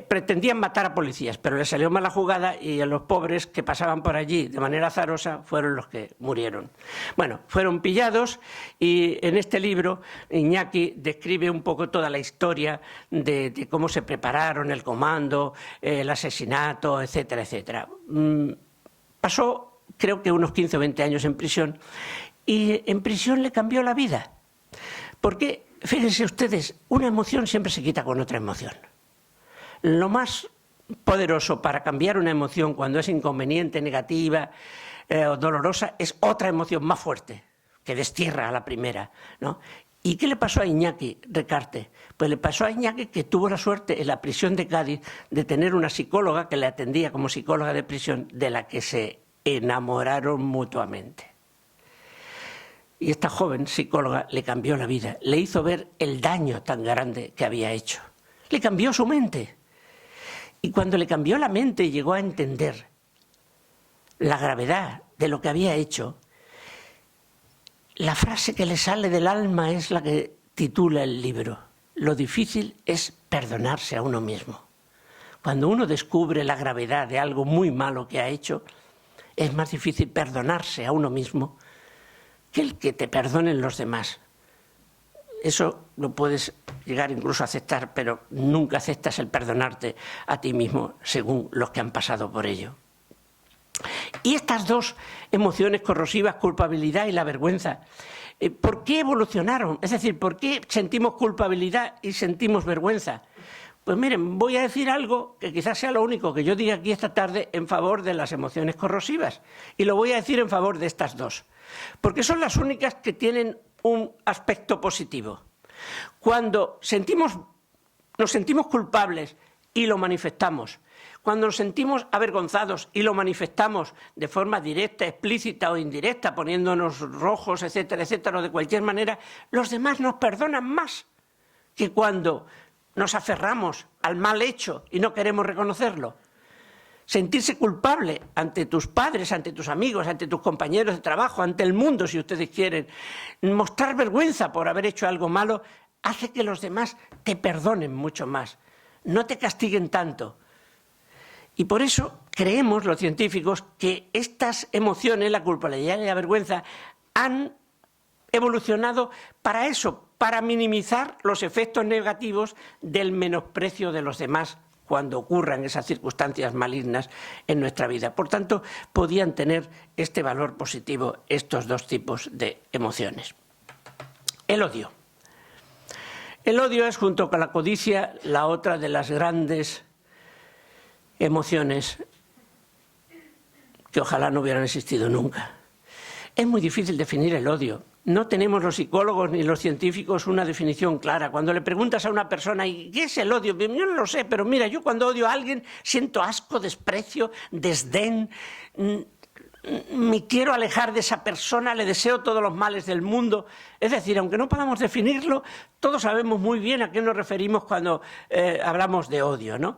Pretendían matar a policías, pero les salió mal la jugada y a los pobres que pasaban por allí de manera azarosa fueron los que murieron. Bueno, fueron pillados y en este libro Iñaki describe un poco toda la historia de cómo se prepararon, el comando, el asesinato, etcétera, etcétera. Pasó, creo que unos 15 o 20 años en prisión y en prisión le cambió la vida. Porque, fíjense ustedes, una emoción siempre se quita con otra emoción. Lo más poderoso para cambiar una emoción cuando es inconveniente, negativa o dolorosa es otra emoción más fuerte, que destierra a la primera, ¿no? ¿Y qué le pasó a Iñaki Recarte? Pues le pasó a Iñaki que tuvo la suerte en la prisión de Cádiz de tener una psicóloga que le atendía como psicóloga de prisión, de la que se enamoraron mutuamente. Y esta joven psicóloga le cambió la vida, le hizo ver el daño tan grande que había hecho. Le cambió su mente. Y cuando le cambió la mente y llegó a entender la gravedad de lo que había hecho, la frase que le sale del alma es la que titula el libro. Lo difícil es perdonarse a uno mismo. Cuando uno descubre la gravedad de algo muy malo que ha hecho, es más difícil perdonarse a uno mismo que el que te perdonen los demás. Eso lo puedes llegar incluso a aceptar, pero nunca aceptas el perdonarte a ti mismo según los que han pasado por ello. Y estas dos emociones corrosivas, culpabilidad y la vergüenza, ¿por qué evolucionaron? Es decir, ¿por qué sentimos culpabilidad y sentimos vergüenza? Pues miren, voy a decir algo que quizás sea lo único que yo diga aquí esta tarde en favor de las emociones corrosivas. Y lo voy a decir en favor de estas dos, porque son las únicas que tienen un aspecto positivo. Cuando nos sentimos culpables y lo manifestamos, cuando nos sentimos avergonzados y lo manifestamos de forma directa, explícita o indirecta, poniéndonos rojos, etcétera, etcétera, o de cualquier manera, los demás nos perdonan más que cuando nos aferramos al mal hecho y no queremos reconocerlo. Sentirse culpable ante tus padres, ante tus amigos, ante tus compañeros de trabajo, ante el mundo, si ustedes quieren, mostrar vergüenza por haber hecho algo malo, hace que los demás te perdonen mucho más, no te castiguen tanto. Y por eso creemos los científicos que estas emociones, la culpabilidad y la vergüenza, han evolucionado para eso, para minimizar los efectos negativos del menosprecio de los demás cuando ocurran esas circunstancias malignas en nuestra vida. Por tanto, podían tener este valor positivo estos dos tipos de emociones. El odio. El odio es, junto con la codicia, la otra de las grandes emociones que ojalá no hubieran existido nunca. Es muy difícil definir el odio. No tenemos los psicólogos ni los científicos una definición clara. Cuando le preguntas a una persona, ¿y qué es el odio? Yo no lo sé, pero mira, yo cuando odio a alguien siento asco, desprecio, desdén, me quiero alejar de esa persona, le deseo todos los males del mundo. Es decir, aunque no podamos definirlo, todos sabemos muy bien a qué nos referimos cuando hablamos de odio, ¿no?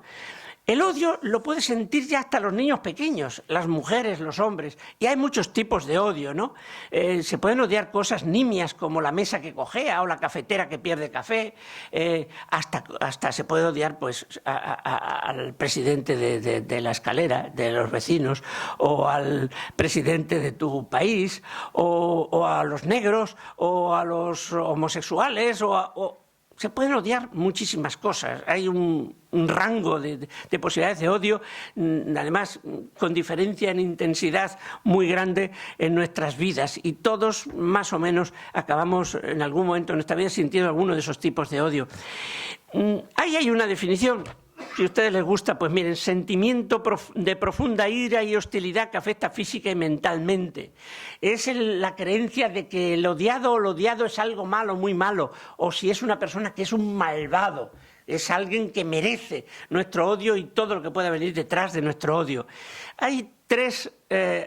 El odio lo puede sentir ya hasta los niños pequeños, las mujeres, los hombres, y hay muchos tipos de odio, ¿no? Se pueden odiar cosas nimias como la mesa que cojea o la cafetera que pierde café, hasta se puede odiar pues al presidente de la escalera, de los vecinos, o al presidente de tu país, o a los negros, o a los homosexuales, se pueden odiar muchísimas cosas. Hay un rango de posibilidades de odio, además con diferencia en intensidad muy grande en nuestras vidas, y todos más o menos acabamos en algún momento en nuestra vida sintiendo alguno de esos tipos de odio. Ahí hay una definición. Si a ustedes les gusta, pues miren, sentimiento de profunda ira y hostilidad que afecta física y mentalmente. Es la creencia de que el odiado o lo odiado es algo malo, muy malo, o si es una persona que es un malvado, es alguien que merece nuestro odio y todo lo que pueda venir detrás de nuestro odio. Hay tres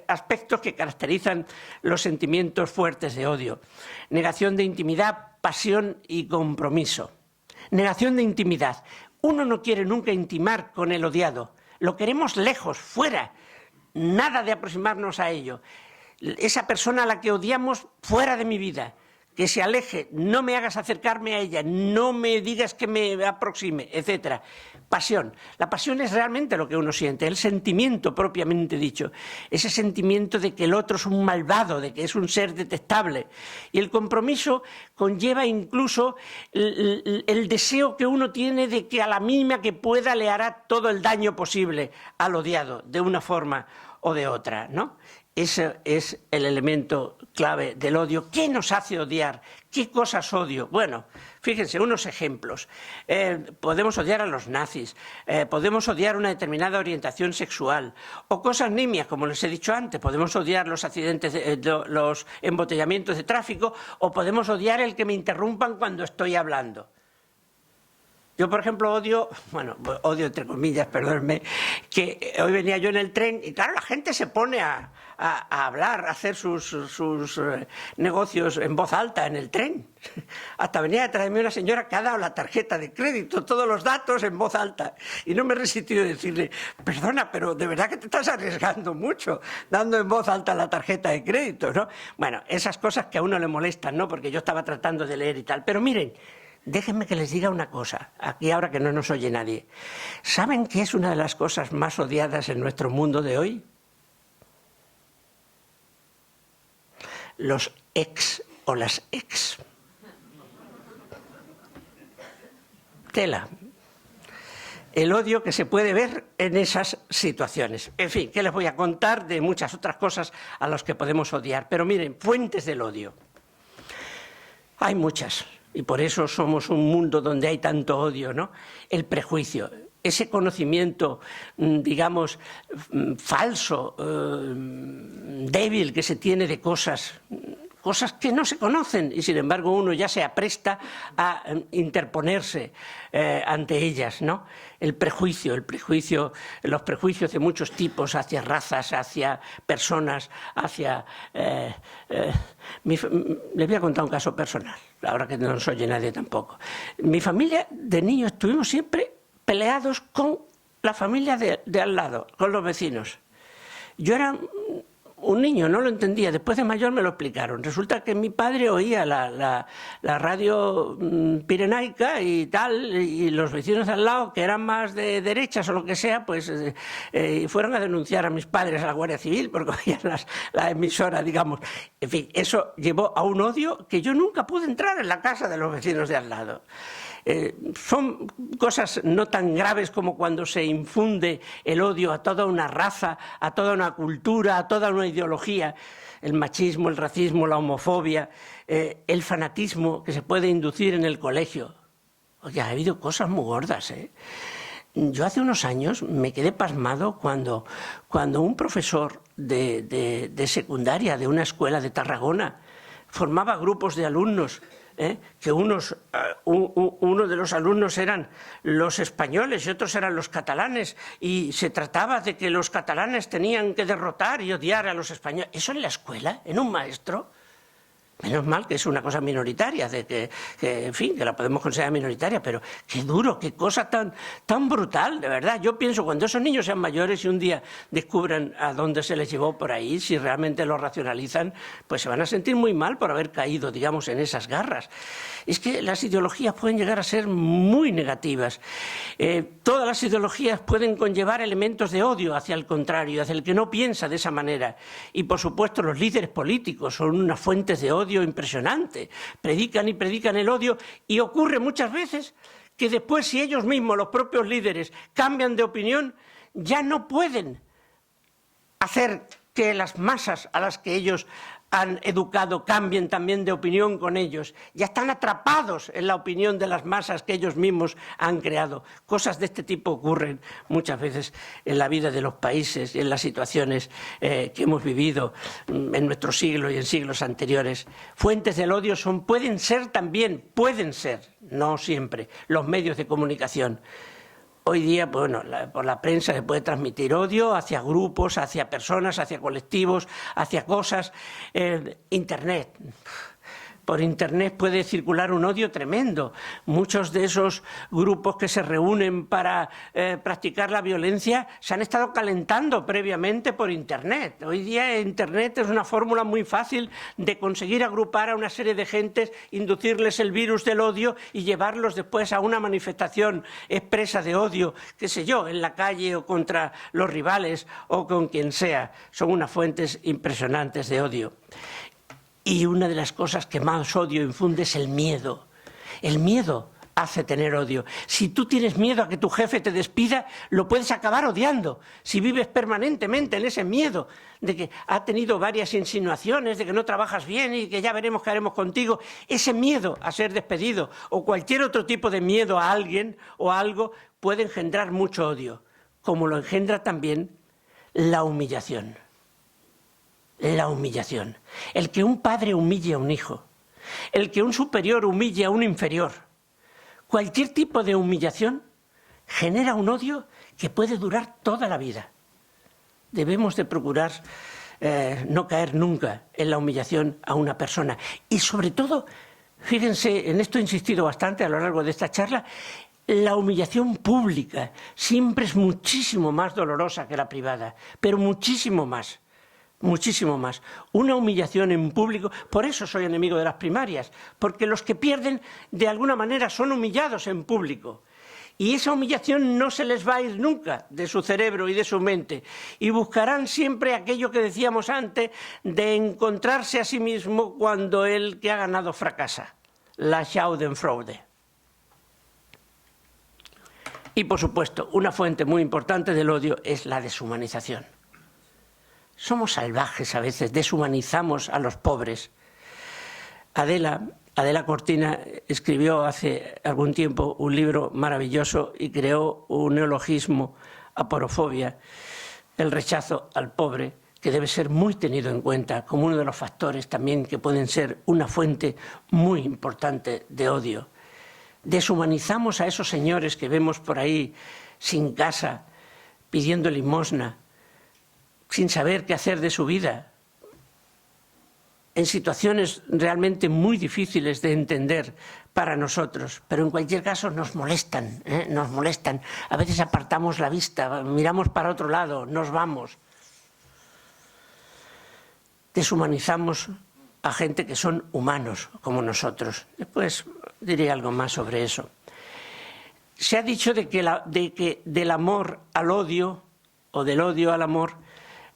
aspectos que caracterizan los sentimientos fuertes de odio: negación de intimidad, pasión y compromiso. Negación de intimidad. Uno no quiere nunca intimar con el odiado, lo queremos lejos, fuera, nada de aproximarnos a ello. Esa persona a la que odiamos, fuera de mi vida. que se aleje, no me hagas acercarme a ella, no me digas que me aproxime, etcétera. Pasión. La pasión es realmente lo que uno siente, el sentimiento propiamente dicho, ese sentimiento de que el otro es un malvado, de que es un ser detestable. Y el compromiso conlleva incluso el deseo que uno tiene de que a la mínima que pueda le hará todo el daño posible al odiado, de una forma o de otra, ¿no? Ese es el elemento clave del odio. ¿Qué nos hace odiar? ¿Qué cosas odio? Bueno, fíjense, unos ejemplos. Podemos odiar a los nazis, podemos odiar una determinada orientación sexual, o cosas nimias, como les he dicho antes. Podemos odiar los accidentes, los embotellamientos de tráfico, o podemos odiar el que me interrumpan cuando estoy hablando. Yo, por ejemplo, odio entre comillas, perdónenme, que hoy venía yo en el tren y claro, la gente se pone a hablar, a hacer sus negocios en voz alta en el tren. Hasta venía detrás de mí una señora que ha dado la tarjeta de crédito, todos los datos en voz alta. Y no me he resistido a decirle, perdona, pero de verdad que te estás arriesgando mucho dando en voz alta la tarjeta de crédito, ¿no? Bueno, esas cosas que a uno le molestan, ¿no? Porque yo estaba tratando de leer y tal. Pero miren, déjenme que les diga una cosa, aquí ahora que no nos oye nadie. ¿Saben qué es una de las cosas más odiadas en nuestro mundo de hoy? Los ex o las ex. Tela. El odio que se puede ver en esas situaciones. En fin, ¿qué les voy a contar de muchas otras cosas a las que podemos odiar? Pero miren, fuentes del odio. Hay muchas. Y por eso somos un mundo donde hay tanto odio, ¿no? El prejuicio, ese conocimiento, digamos, falso, débil que se tiene de cosas que no se conocen y sin embargo uno ya se apresta a interponerse ante ellas, ¿no? Los prejuicios de muchos tipos hacia razas, hacia personas, hacia... les voy a contar un caso personal, ahora que no nos oye nadie tampoco. Mi familia de niños estuvimos siempre peleados con la familia de al lado, con los vecinos. Yo era un niño, no lo entendía, después de mayor me lo explicaron. Resulta que mi padre oía la radio pirenaica y tal, y los vecinos de al lado, que eran más de derechas o lo que sea, pues fueron a denunciar a mis padres a la Guardia Civil porque oían la emisora, digamos. En fin, eso llevó a un odio que yo nunca pude entrar en la casa de los vecinos de al lado. Son cosas no tan graves como cuando se infunde el odio a toda una raza, a toda una cultura, a toda una ideología, el machismo, el racismo, la homofobia, el fanatismo que se puede inducir en el colegio. Oye, ha habido cosas muy gordas, ¿eh? Yo hace unos años me quedé pasmado cuando un profesor de secundaria de una escuela de Tarragona formaba grupos de alumnos, que uno de los alumnos eran los españoles y otros eran los catalanes, y se trataba de que los catalanes tenían que derrotar y odiar a los españoles. ¿Eso en la escuela? ¿En un maestro? Menos mal que es una cosa minoritaria, en fin, que la podemos considerar minoritaria, pero qué duro, qué cosa tan brutal, de verdad. Yo pienso, cuando esos niños sean mayores y un día descubran a dónde se les llevó por ahí, si realmente lo racionalizan, pues se van a sentir muy mal por haber caído, digamos, en esas garras. Es que las ideologías pueden llegar a ser muy negativas. Todas las ideologías pueden conllevar elementos de odio hacia el contrario, hacia el que no piensa de esa manera. Y, por supuesto, los líderes políticos son unas fuentes de odio impresionante, predican y predican el odio, y ocurre muchas veces que después, si ellos mismos, los propios líderes, cambian de opinión, ya no pueden hacer que las masas a las que ellos han educado cambien también de opinión con ellos. Ya están atrapados en la opinión de las masas que ellos mismos han creado. Cosas de este tipo ocurren muchas veces en la vida de los países y en las situaciones que hemos vivido en nuestro siglo y en siglos anteriores. Fuentes del odio pueden ser, no siempre, los medios de comunicación. Hoy día, bueno, por la prensa se puede transmitir odio hacia grupos, hacia personas, hacia colectivos, hacia cosas. Internet. Por Internet puede circular un odio tremendo. Muchos de esos grupos que se reúnen para practicar la violencia se han estado calentando previamente por Internet. Hoy día Internet es una fórmula muy fácil de conseguir agrupar a una serie de gentes, inducirles el virus del odio y llevarlos después a una manifestación expresa de odio, qué sé yo, en la calle o contra los rivales o con quien sea. Son unas fuentes impresionantes de odio. Y una de las cosas que más odio infunde es el miedo. El miedo hace tener odio. Si tú tienes miedo a que tu jefe te despida, lo puedes acabar odiando. Si vives permanentemente en ese miedo de que ha tenido varias insinuaciones, de que no trabajas bien y que ya veremos qué haremos contigo, ese miedo a ser despedido o cualquier otro tipo de miedo a alguien o a algo puede engendrar mucho odio, como lo engendra también la humillación. La humillación. El que un padre humille a un hijo, el que un superior humille a un inferior, cualquier tipo de humillación genera un odio que puede durar toda la vida. Debemos de procurar no caer nunca en la humillación a una persona. Y sobre todo, fíjense, en esto he insistido bastante a lo largo de esta charla, la humillación pública siempre es muchísimo más dolorosa que la privada, pero muchísimo más. Muchísimo más. Una humillación en público, por eso soy enemigo de las primarias, porque los que pierden de alguna manera son humillados en público. Y esa humillación no se les va a ir nunca de su cerebro y de su mente. Y buscarán siempre aquello que decíamos antes de encontrarse a sí mismo cuando el que ha ganado fracasa. La Schadenfreude. Y por supuesto, una fuente muy importante del odio es la deshumanización. Somos salvajes a veces, deshumanizamos a los pobres. Adela Cortina escribió hace algún tiempo un libro maravilloso y creó un neologismo, aporofobia, el rechazo al pobre, que debe ser muy tenido en cuenta como uno de los factores también que pueden ser una fuente muy importante de odio. Deshumanizamos a esos señores que vemos por ahí sin casa, pidiendo limosna, sin saber qué hacer de su vida, en situaciones realmente muy difíciles de entender para nosotros, pero en cualquier caso nos molestan, nos molestan. A veces apartamos la vista, miramos para otro lado, nos vamos. Deshumanizamos a gente que son humanos como nosotros. Después diré algo más sobre eso. Se ha dicho de que del amor al odio, o del odio al amor,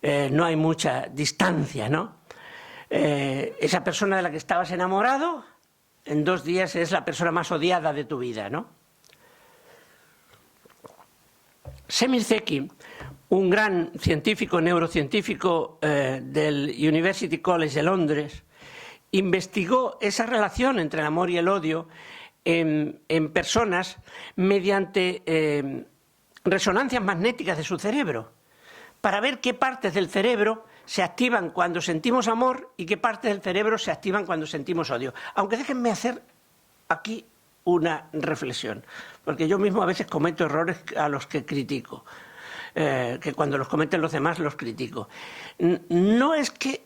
no hay mucha distancia, ¿no? Esa persona de la que estabas enamorado, en 2 días es la persona más odiada de tu vida, ¿no? Semir Zeki, un gran científico, neurocientífico del University College de Londres, investigó esa relación entre el amor y el odio en personas mediante resonancias magnéticas de su cerebro, para ver qué partes del cerebro se activan cuando sentimos amor y qué partes del cerebro se activan cuando sentimos odio. Aunque déjenme hacer aquí una reflexión, porque yo mismo a veces cometo errores a los que critico, que cuando los cometen los demás los critico. No es que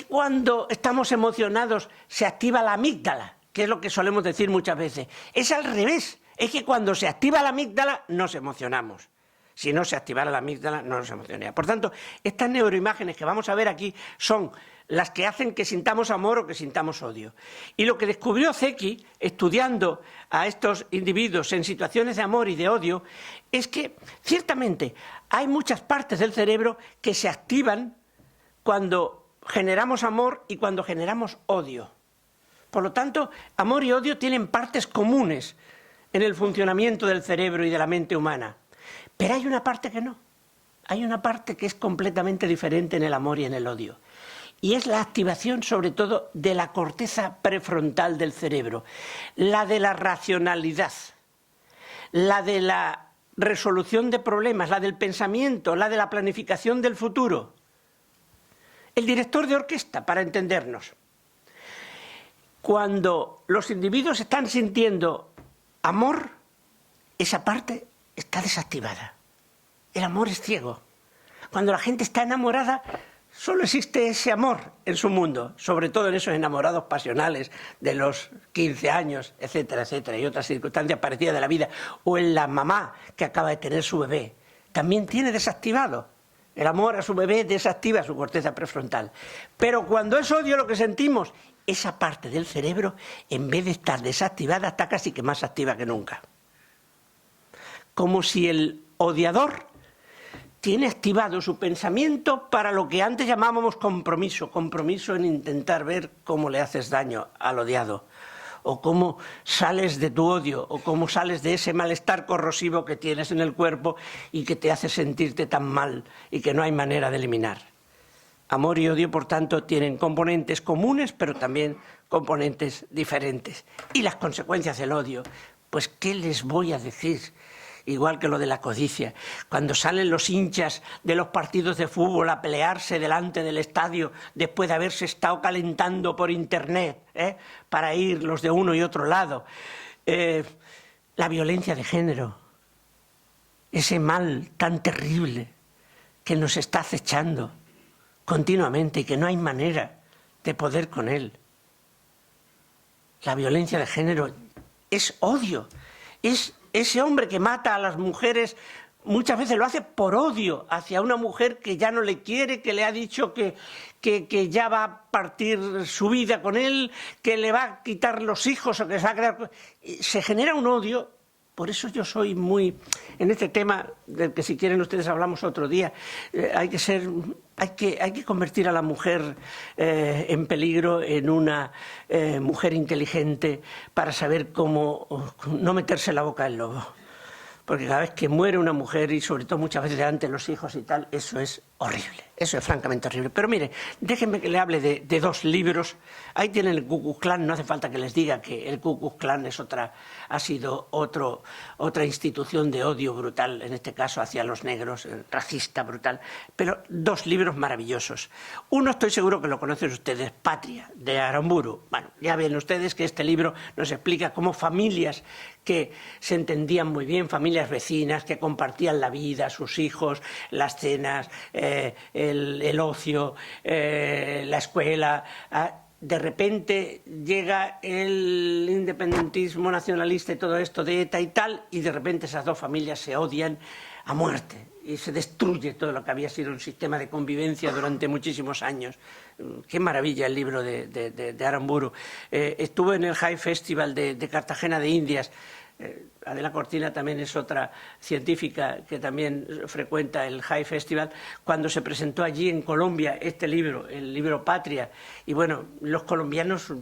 cuando estamos emocionados se activa la amígdala, que es lo que solemos decir muchas veces. Es al revés, es que cuando se activa la amígdala nos emocionamos. Si no se activara la amígdala, no nos emocionaría. Por tanto, estas neuroimágenes que vamos a ver aquí son las que hacen que sintamos amor o que sintamos odio. Y lo que descubrió Zeki, estudiando a estos individuos en situaciones de amor y de odio, es que, ciertamente, hay muchas partes del cerebro que se activan cuando generamos amor y cuando generamos odio. Por lo tanto, amor y odio tienen partes comunes en el funcionamiento del cerebro y de la mente humana. Pero hay una parte que no. Hay una parte que es completamente diferente en el amor y en el odio. Y es la activación, sobre todo, de la corteza prefrontal del cerebro. La de la racionalidad. La de la resolución de problemas. La del pensamiento. La de la planificación del futuro. El director de orquesta, para entendernos. Cuando los individuos están sintiendo amor, esa parte está desactivada. El amor es ciego. Cuando la gente está enamorada, Solo existe ese amor en su mundo, sobre todo en esos enamorados pasionales de los 15 años, etcétera, etcétera, y otras circunstancias parecidas de la vida, o en la mamá que acaba de tener su bebé. También tiene desactivado. El amor a su bebé desactiva su corteza prefrontal. Pero cuando es odio lo que sentimos, esa parte del cerebro, en vez de estar desactivada, está casi que más activa que nunca. Como si el odiador tiene activado su pensamiento para lo que antes llamábamos compromiso, compromiso en intentar ver cómo le haces daño al odiado, o cómo sales de tu odio, o cómo sales de ese malestar corrosivo que tienes en el cuerpo y que te hace sentirte tan mal y que no hay manera de eliminar. Amor y odio, por tanto, tienen componentes comunes, pero también componentes diferentes. Y las consecuencias del odio, pues ¿qué les voy a decir? Igual que lo de la codicia. Cuando salen los hinchas de los partidos de fútbol a pelearse delante del estadio después de haberse estado calentando por internet, para ir los de uno y otro lado. La violencia de género, ese mal tan terrible que nos está acechando continuamente y que no hay manera de poder con él. La violencia de género es odio, es ese hombre que mata a las mujeres, muchas veces lo hace por odio hacia una mujer que ya no le quiere, que le ha dicho que ya va a partir su vida con él, que le va a quitar los hijos o que se va a quedar... Se genera un odio. Por eso yo soy muy... En este tema, del que si quieren ustedes hablamos otro día, hay que convertir a la mujer en peligro en una mujer inteligente para saber cómo no meterse la boca en lobo. Porque cada vez que muere una mujer, y sobre todo muchas veces delante de los hijos y tal, eso es horrible, eso es francamente horrible. Pero mire, déjenme que le hable de dos libros. Ahí tienen el Ku Klux Klan, no hace falta que les diga que el Ku Klux Klan ha sido otra institución de odio brutal, en este caso hacia los negros, racista, brutal. Pero dos libros maravillosos. Uno estoy seguro que lo conocen ustedes, Patria, de Aramburu. Bueno, ya ven ustedes que este libro nos explica cómo familias que se entendían muy bien, familias vecinas que compartían la vida, sus hijos, las cenas, el ocio, la escuela. De repente llega el independentismo nacionalista y todo esto de ETA y tal, y de repente esas dos familias se odian a muerte y se destruye todo lo que había sido un sistema de convivencia durante muchísimos años. Qué maravilla el libro de Aramburu. Estuvo en el High Festival de Cartagena de Indias. Adela Cortina también es otra científica que también frecuenta el High Festival, cuando se presentó allí en Colombia este libro, el libro Patria, y bueno, los colombianos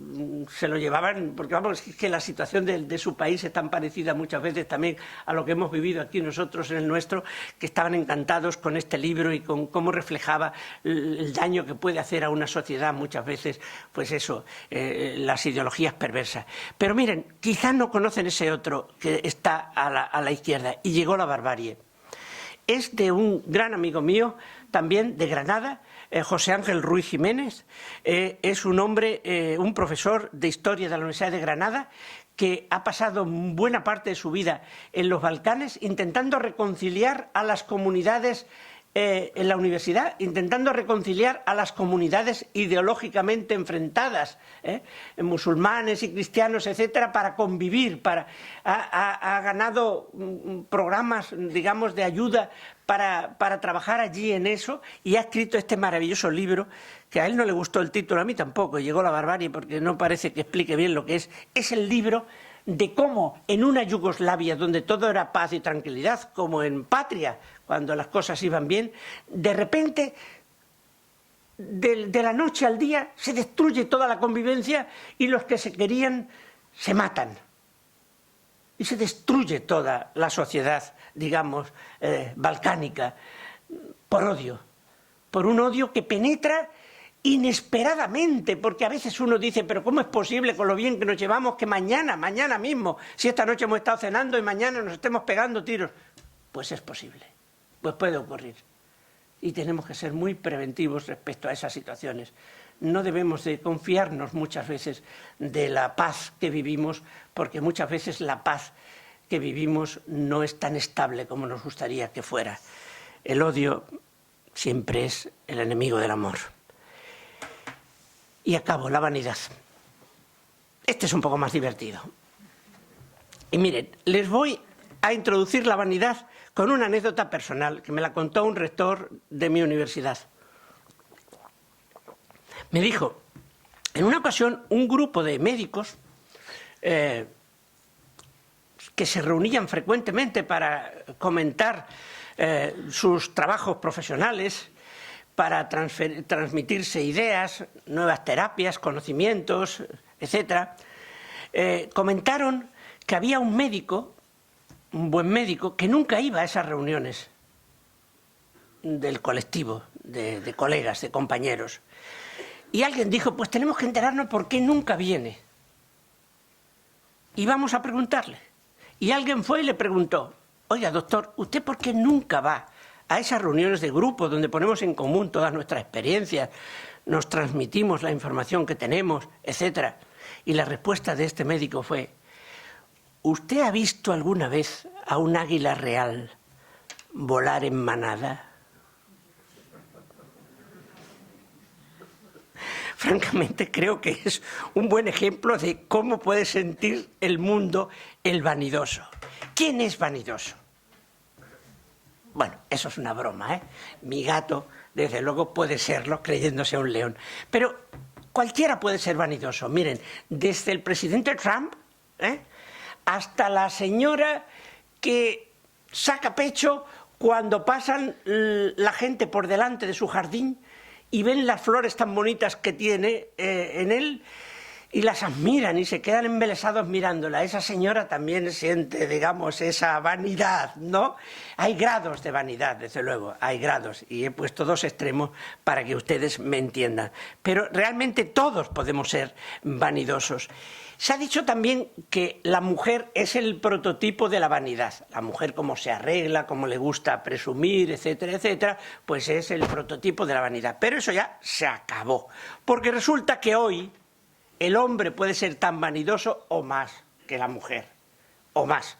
se lo llevaban, porque vamos, es que la situación de su país es tan parecida muchas veces también a lo que hemos vivido aquí nosotros en el nuestro, que estaban encantados con este libro y con cómo reflejaba el daño que puede hacer a una sociedad muchas veces, pues eso, las ideologías perversas. Pero miren, quizás no conocen ese otro que está a la izquierda, y llegó la barbarie. Es de un gran amigo mío, también de Granada, José Ángel Ruiz Jiménez. Es un hombre, un profesor de Historia de la Universidad de Granada, que ha pasado buena parte de su vida en los Balcanes intentando reconciliar a las comunidades en la universidad, intentando reconciliar a las comunidades ideológicamente enfrentadas, musulmanes y cristianos, etcétera, para convivir. Ha ganado programas, digamos, de ayuda para trabajar allí en eso, y ha escrito este maravilloso libro, que a él no le gustó el título, a mí tampoco, llegó la barbarie porque no parece que explique bien lo que es. Es el libro de cómo en una Yugoslavia donde todo era paz y tranquilidad, como en Patria, cuando las cosas iban bien, de repente, de la noche al día, se destruye toda la convivencia y los que se querían se matan. Y se destruye toda la sociedad, digamos, balcánica, por odio, por un odio que penetra inesperadamente, porque a veces uno dice, pero ¿cómo es posible con lo bien que nos llevamos que mañana mismo, si esta noche hemos estado cenando y mañana nos estemos pegando tiros? Pues es posible, pues puede ocurrir. Y tenemos que ser muy preventivos respecto a esas situaciones. No debemos de confiarnos muchas veces de la paz que vivimos, porque muchas veces la paz que vivimos no es tan estable como nos gustaría que fuera. El odio siempre es el enemigo del amor. Y acabo, la vanidad. Este es un poco más divertido. Y miren, les voy a introducir la vanidad con una anécdota personal que me la contó un rector de mi universidad. Me dijo, en una ocasión, un grupo de médicos que se reunían frecuentemente para comentar sus trabajos profesionales, para transmitirse ideas, nuevas terapias, conocimientos, etc., comentaron que había un médico, un buen médico, que nunca iba a esas reuniones del colectivo, de colegas, de compañeros. Y alguien dijo, pues tenemos que enterarnos por qué nunca viene. Y vamos a preguntarle. Y alguien fue y le preguntó, oiga, doctor, ¿usted por qué nunca va a esas reuniones de grupo donde ponemos en común todas nuestras experiencias, nos transmitimos la información que tenemos, etcétera? Y la respuesta de este médico fue, ¿usted ha visto alguna vez a un águila real volar en manada? Francamente, creo que es un buen ejemplo de cómo puede sentir el mundo el vanidoso. ¿Quién es vanidoso? Bueno, eso es una broma, ¿eh? Mi gato, desde luego, puede serlo creyéndose un león. Pero cualquiera puede ser vanidoso. Miren, desde el presidente Trump, hasta la señora que saca pecho cuando pasan la gente por delante de su jardín y ven las flores tan bonitas que tiene en él y las admiran y se quedan embelesados mirándola. Esa señora también siente, digamos, esa vanidad, ¿no? Hay grados de vanidad, desde luego, hay grados, y he puesto dos extremos para que ustedes me entiendan. Pero realmente todos podemos ser vanidosos. Se ha dicho también que la mujer es el prototipo de la vanidad. La mujer, como se arregla, como le gusta presumir, etcétera, etcétera, pues es el prototipo de la vanidad. Pero eso ya se acabó. Porque resulta que hoy el hombre puede ser tan vanidoso o más que la mujer. O más.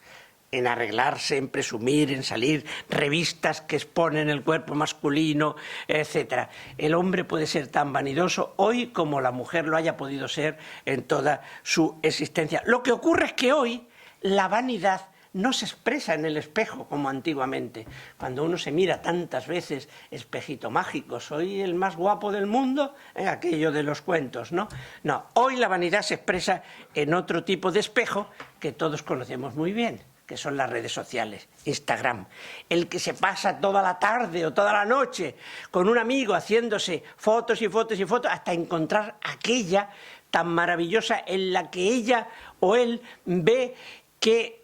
En arreglarse, en presumir, en salir revistas que exponen el cuerpo masculino, etcétera. El hombre puede ser tan vanidoso hoy como la mujer lo haya podido ser en toda su existencia. Lo que ocurre es que hoy la vanidad no se expresa en el espejo como antiguamente. Cuando uno se mira tantas veces, espejito mágico, soy el más guapo del mundo, aquello de los cuentos, ¿no? No, hoy la vanidad se expresa en otro tipo de espejo que todos conocemos muy bien, que son las redes sociales, Instagram. El que se pasa toda la tarde o toda la noche con un amigo haciéndose fotos y fotos y fotos hasta encontrar aquella tan maravillosa en la que ella o él ve que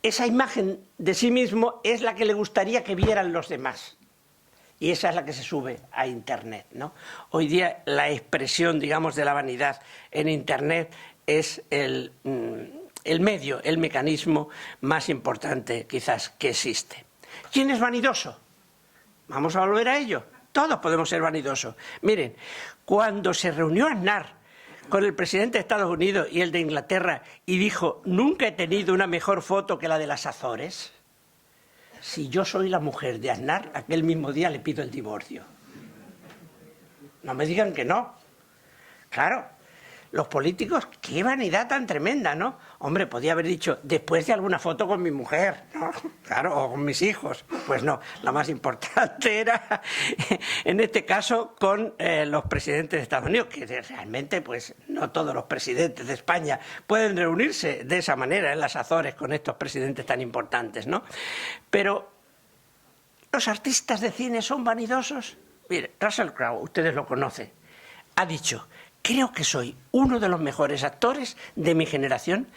esa imagen de sí mismo es la que le gustaría que vieran los demás. Y esa es la que se sube a Internet, ¿no? Hoy día la expresión, digamos, de la vanidad en Internet es el medio, el mecanismo más importante quizás que existe. ¿Quién es vanidoso? Vamos a volver a ello. Todos podemos ser vanidosos. Miren, cuando se reunió Aznar con el presidente de Estados Unidos y el de Inglaterra y dijo, nunca he tenido una mejor foto que la de las Azores, si yo soy la mujer de Aznar, aquel mismo día le pido el divorcio. No me digan que no. Claro. Los políticos, qué vanidad tan tremenda, ¿no? Hombre, podía haber dicho, después de alguna foto con mi mujer, ¿no? Claro, o con mis hijos. Pues no, la más importante era, en este caso, con los presidentes de Estados Unidos, que realmente, pues, no todos los presidentes de España pueden reunirse de esa manera en las Azores con estos presidentes tan importantes, ¿no? Pero, ¿los artistas de cine son vanidosos? Mire, Russell Crowe, ustedes lo conocen, ha dicho, creo que soy uno de los mejores actores de mi generación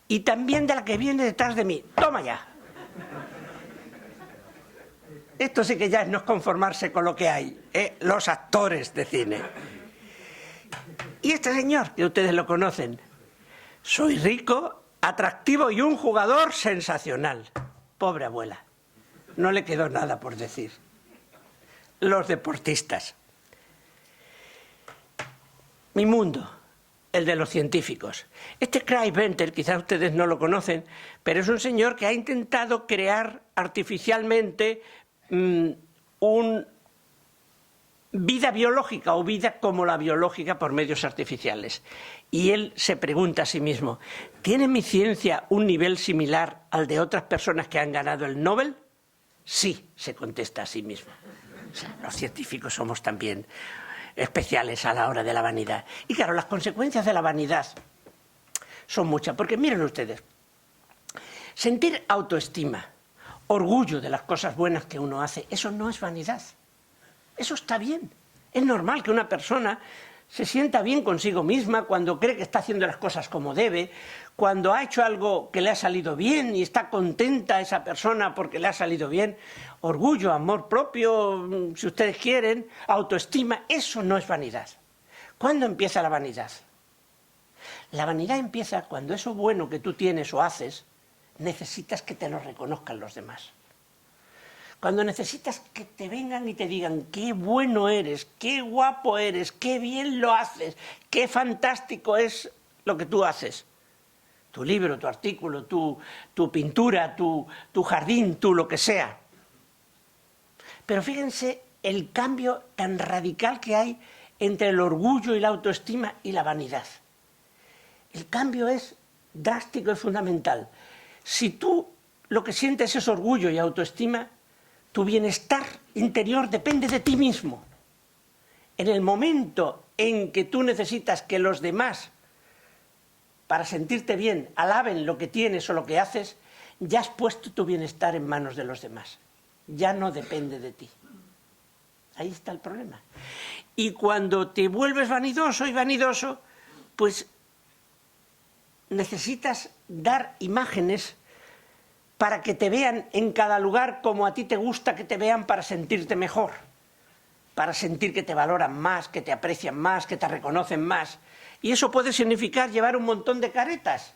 y también de la que viene detrás de mí. ¡Toma ya! Esto sí que ya es no conformarse con lo que hay, los actores de cine. Y este señor, que ustedes lo conocen, soy rico, atractivo y un jugador sensacional. Pobre abuela, no le quedó nada por decir. Los deportistas. Mi mundo, el de los científicos. Este Craig Venter, quizás ustedes no lo conocen, pero es un señor que ha intentado crear artificialmente vida biológica o vida como la biológica por medios artificiales. Y él se pregunta a sí mismo, ¿tiene mi ciencia un nivel similar al de otras personas que han ganado el Nobel? Sí, se contesta a sí mismo. O sea, los científicos somos también especiales a la hora de la vanidad. Y claro, las consecuencias de la vanidad son muchas, porque miren ustedes, sentir autoestima, orgullo de las cosas buenas que uno hace, eso no es vanidad. Eso está bien. Es normal que una persona se sienta bien consigo misma cuando cree que está haciendo las cosas como debe, cuando ha hecho algo que le ha salido bien y está contenta esa persona porque le ha salido bien. Orgullo, amor propio, si ustedes quieren, autoestima, eso no es vanidad. ¿Cuándo empieza la vanidad? La vanidad empieza cuando eso bueno que tú tienes o haces, necesitas que te lo reconozcan los demás. Cuando necesitas que te vengan y te digan qué bueno eres, qué guapo eres, qué bien lo haces, qué fantástico es lo que tú haces. Tu libro, tu artículo, tu pintura, tu jardín, lo que sea. Pero fíjense el cambio tan radical que hay entre el orgullo y la autoestima y la vanidad. El cambio es drástico y fundamental. Si tú lo que sientes es orgullo y autoestima, tu bienestar interior depende de ti mismo. En el momento en que tú necesitas que los demás, para sentirte bien, alaben lo que tienes o lo que haces, ya has puesto tu bienestar en manos de los demás. Ya no depende de ti. Ahí está el problema. Y cuando te vuelves vanidoso y vanidoso, pues necesitas dar imágenes para que te vean en cada lugar como a ti te gusta que te vean para sentirte mejor, para sentir que te valoran más, que te aprecian más, que te reconocen más. Y eso puede significar llevar un montón de caretas.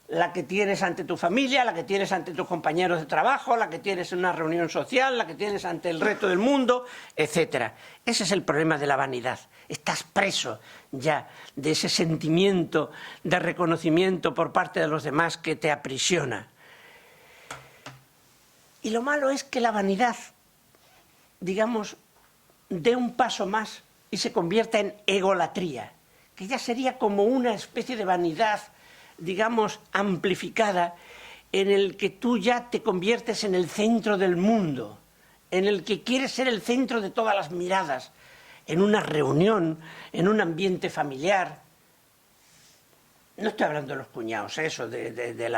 La que tienes ante tu familia, la que tienes ante tus compañeros de trabajo, la que tienes en una reunión social, la que tienes ante el resto del mundo, etc. Ese es el problema de la vanidad. Estás preso ya de ese sentimiento de reconocimiento por parte de los demás que te aprisiona. Y lo malo es que la vanidad, digamos, dé un paso más y se convierta en egolatría, que ya sería como una especie de vanidad, digamos, amplificada, en el que tú ya te conviertes en el centro del mundo, en el que quieres ser el centro de todas las miradas, en una reunión, en un ambiente familiar. No estoy hablando de los cuñados, eso, de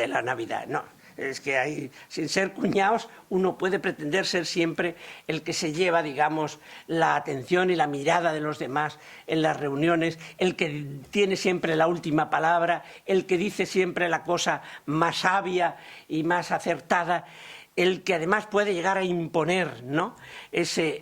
la Navidad, no. Es que hay, sin ser cuñados, uno puede pretender ser siempre el que se lleva, digamos, la atención y la mirada de los demás en las reuniones, el que tiene siempre la última palabra, el que dice siempre la cosa más sabia y más acertada, el que además puede llegar a imponer, ¿no?, ese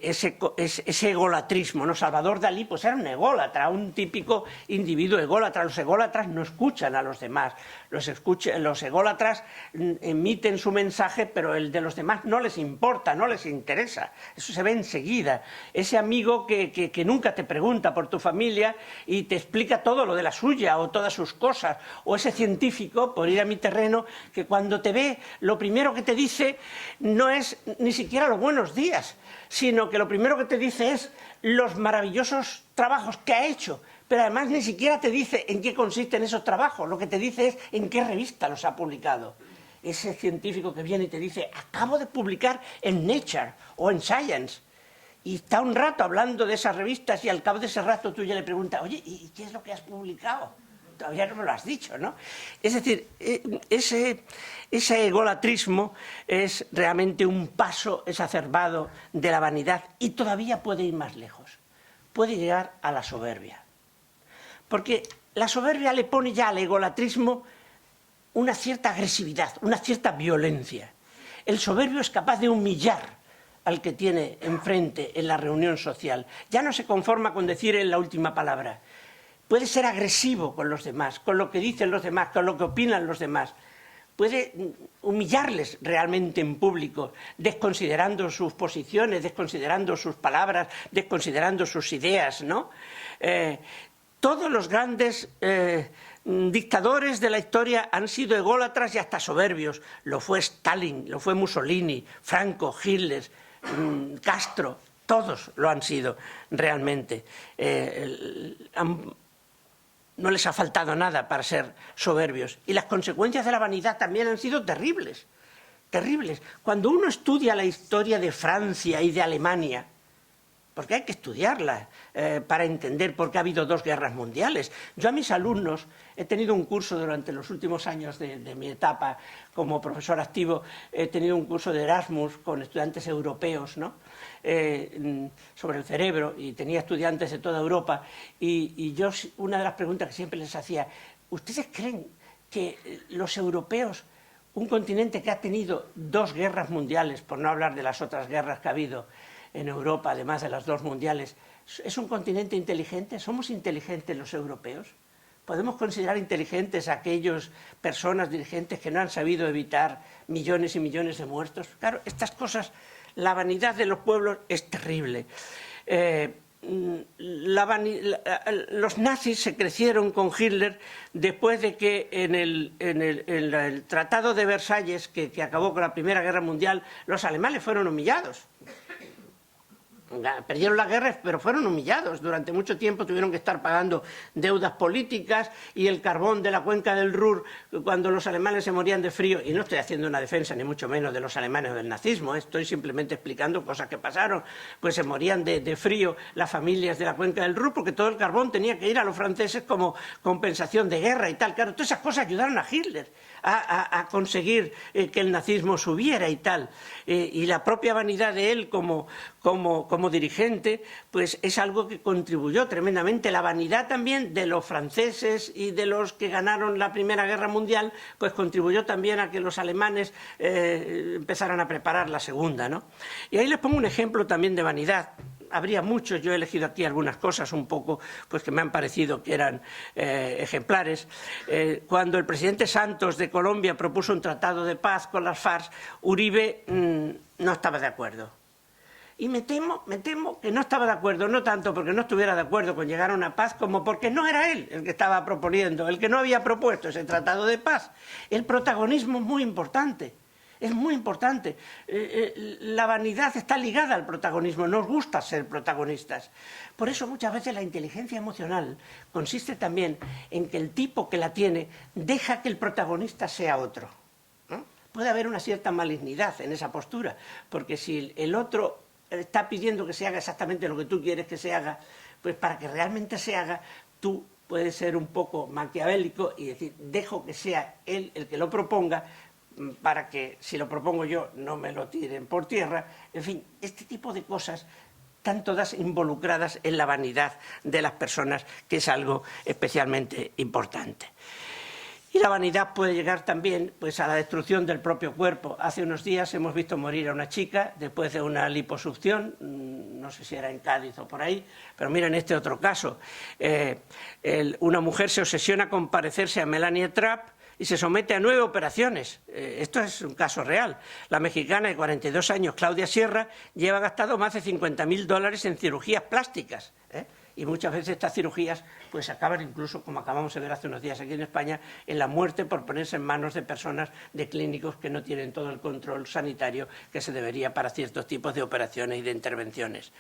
egolatrismo, ¿no? Salvador Dalí pues era un ególatra, un típico individuo ególatra. Los ególatras no escuchan a los demás, los ególatras emiten su mensaje, pero el de los demás no les importa, no les interesa. Eso se ve enseguida. Ese amigo que nunca te pregunta por tu familia y te explica todo lo de la suya o todas sus cosas, o ese científico, por ir a mi terreno, que cuando te ve lo primero que te dice no es ni siquiera los buenos días, sino que lo primero que te dice es los maravillosos trabajos que ha hecho, pero además ni siquiera te dice en qué consisten esos trabajos, lo que te dice es en qué revista los ha publicado. Ese científico que viene y te dice, acabo de publicar en Nature o en Science, y está un rato hablando de esas revistas y al cabo de ese rato tú ya le preguntas, oye, ¿y qué es lo que has publicado? Todavía no me lo has dicho, ¿no? Es decir, ese egolatrismo es realmente un paso exacerbado de la vanidad y todavía puede ir más lejos. Puede llegar a la soberbia. Porque la soberbia le pone ya al egolatrismo una cierta agresividad, una cierta violencia. El soberbio es capaz de humillar al que tiene enfrente en la reunión social. Ya no se conforma con decir la última palabra. Puede ser agresivo con los demás, con lo que dicen los demás, con lo que opinan los demás. Puede humillarles realmente en público, desconsiderando sus posiciones, desconsiderando sus palabras, desconsiderando sus ideas, ¿no? Todos los grandes dictadores de la historia han sido ególatras y hasta soberbios. Lo fue Stalin, lo fue Mussolini, Franco, Hitler. Castro, todos lo han sido realmente. No les ha faltado nada para ser soberbios. Y las consecuencias de la vanidad también han sido terribles, terribles. Cuando uno estudia la historia de Francia y de Alemania, porque hay que estudiarla para entender por qué ha habido 2 guerras mundiales. Yo a mis alumnos he tenido un curso durante los últimos años de mi etapa como profesor activo, he tenido un curso de Erasmus con estudiantes europeos, ¿no? Sobre el cerebro, y tenía estudiantes de toda Europa, y yo una de las preguntas que siempre les hacía: ¿ustedes creen que los europeos, un continente que ha tenido 2 guerras mundiales, por no hablar de las otras guerras que ha habido en Europa, además de las 2 mundiales, es un continente inteligente? ¿Somos inteligentes los europeos? ¿Podemos considerar inteligentes a aquellas personas dirigentes que no han sabido evitar millones y millones de muertos? Claro, estas cosas, la vanidad de los pueblos es terrible. Los nazis se crecieron con Hitler después de que en el Tratado de Versalles, que acabó con la Primera Guerra Mundial, los alemanes fueron humillados. Perdieron la guerra, pero fueron humillados. Durante mucho tiempo tuvieron que estar pagando deudas políticas, y el carbón de la cuenca del Ruhr, cuando los alemanes se morían de frío, y no estoy haciendo una defensa ni mucho menos de los alemanes o del nazismo, estoy simplemente explicando cosas que pasaron, pues se morían de frío las familias de la cuenca del Ruhr, porque todo el carbón tenía que ir a los franceses como compensación de guerra y tal. Claro, todas esas cosas ayudaron a Hitler a conseguir que el nazismo subiera y tal. Y la propia vanidad de él como dirigente, pues es algo que contribuyó tremendamente. La vanidad también de los franceses y de los que ganaron la Primera Guerra Mundial, pues contribuyó también a que los alemanes empezaran a preparar la Segunda, ¿no? Y ahí les pongo un ejemplo también de vanidad. Habría muchos, yo he elegido aquí algunas cosas un poco pues que me han parecido que eran ejemplares. Cuando el presidente Santos de Colombia propuso un tratado de paz con las FARC, Uribe no estaba de acuerdo. Y me temo que no estaba de acuerdo, no tanto porque no estuviera de acuerdo con llegar a una paz, como porque no era él el que estaba proponiendo, el que no había propuesto ese tratado de paz. El protagonismo es muy importante. Es muy importante. La vanidad está ligada al protagonismo, nos gusta ser protagonistas. Por eso muchas veces la inteligencia emocional consiste también en que el tipo que la tiene deja que el protagonista sea otro, ¿no? Puede haber una cierta malignidad en esa postura, porque si el otro está pidiendo que se haga exactamente lo que tú quieres que se haga, pues para que realmente se haga, tú puedes ser un poco maquiavélico y decir, dejo que sea él el que lo proponga, para que si lo propongo yo no me lo tiren por tierra. En fin, este tipo de cosas están todas involucradas en la vanidad de las personas, que es algo especialmente importante. Y la vanidad puede llegar también pues, a la destrucción del propio cuerpo. Hace unos días hemos visto morir a una chica después de una liposucción, no sé si era en Cádiz o por ahí, pero miren este otro caso. Una mujer se obsesiona con parecerse a Melania Trump y se somete a 9 operaciones. Esto es un caso real. La mexicana de 42 años, Claudia Sierra, lleva gastado más de $50.000 en cirugías plásticas, y muchas veces estas cirugías pues acaban incluso, como acabamos de ver hace unos días aquí en España, en la muerte por ponerse en manos de personas, de clínicos que no tienen todo el control sanitario que se debería para ciertos tipos de operaciones y de intervenciones.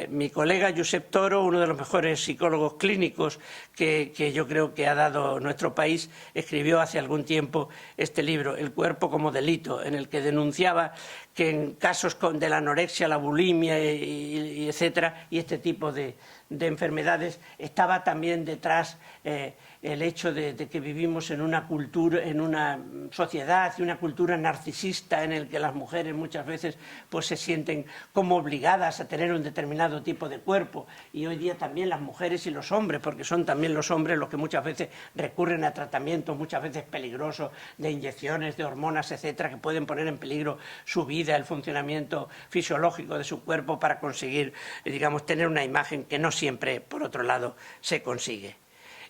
Mi colega Josep Toro, uno de los mejores psicólogos clínicos que yo creo que ha dado nuestro país, escribió hace algún tiempo este libro, El cuerpo como delito, en el que denunciaba que en casos de la anorexia, la bulimia y etcétera, y este tipo de enfermedades, estaba también detrás el hecho de que vivimos en una cultura, en una sociedad y una cultura narcisista en el que las mujeres muchas veces pues se sienten como obligadas a tener un determinado tipo de cuerpo, y hoy día también las mujeres y los hombres, porque son también los hombres los que muchas veces recurren a tratamientos muchas veces peligrosos de inyecciones, de hormonas, etcétera, que pueden poner en peligro su vida, el funcionamiento fisiológico de su cuerpo para conseguir, digamos, tener una imagen que no siempre, por otro lado, se consigue.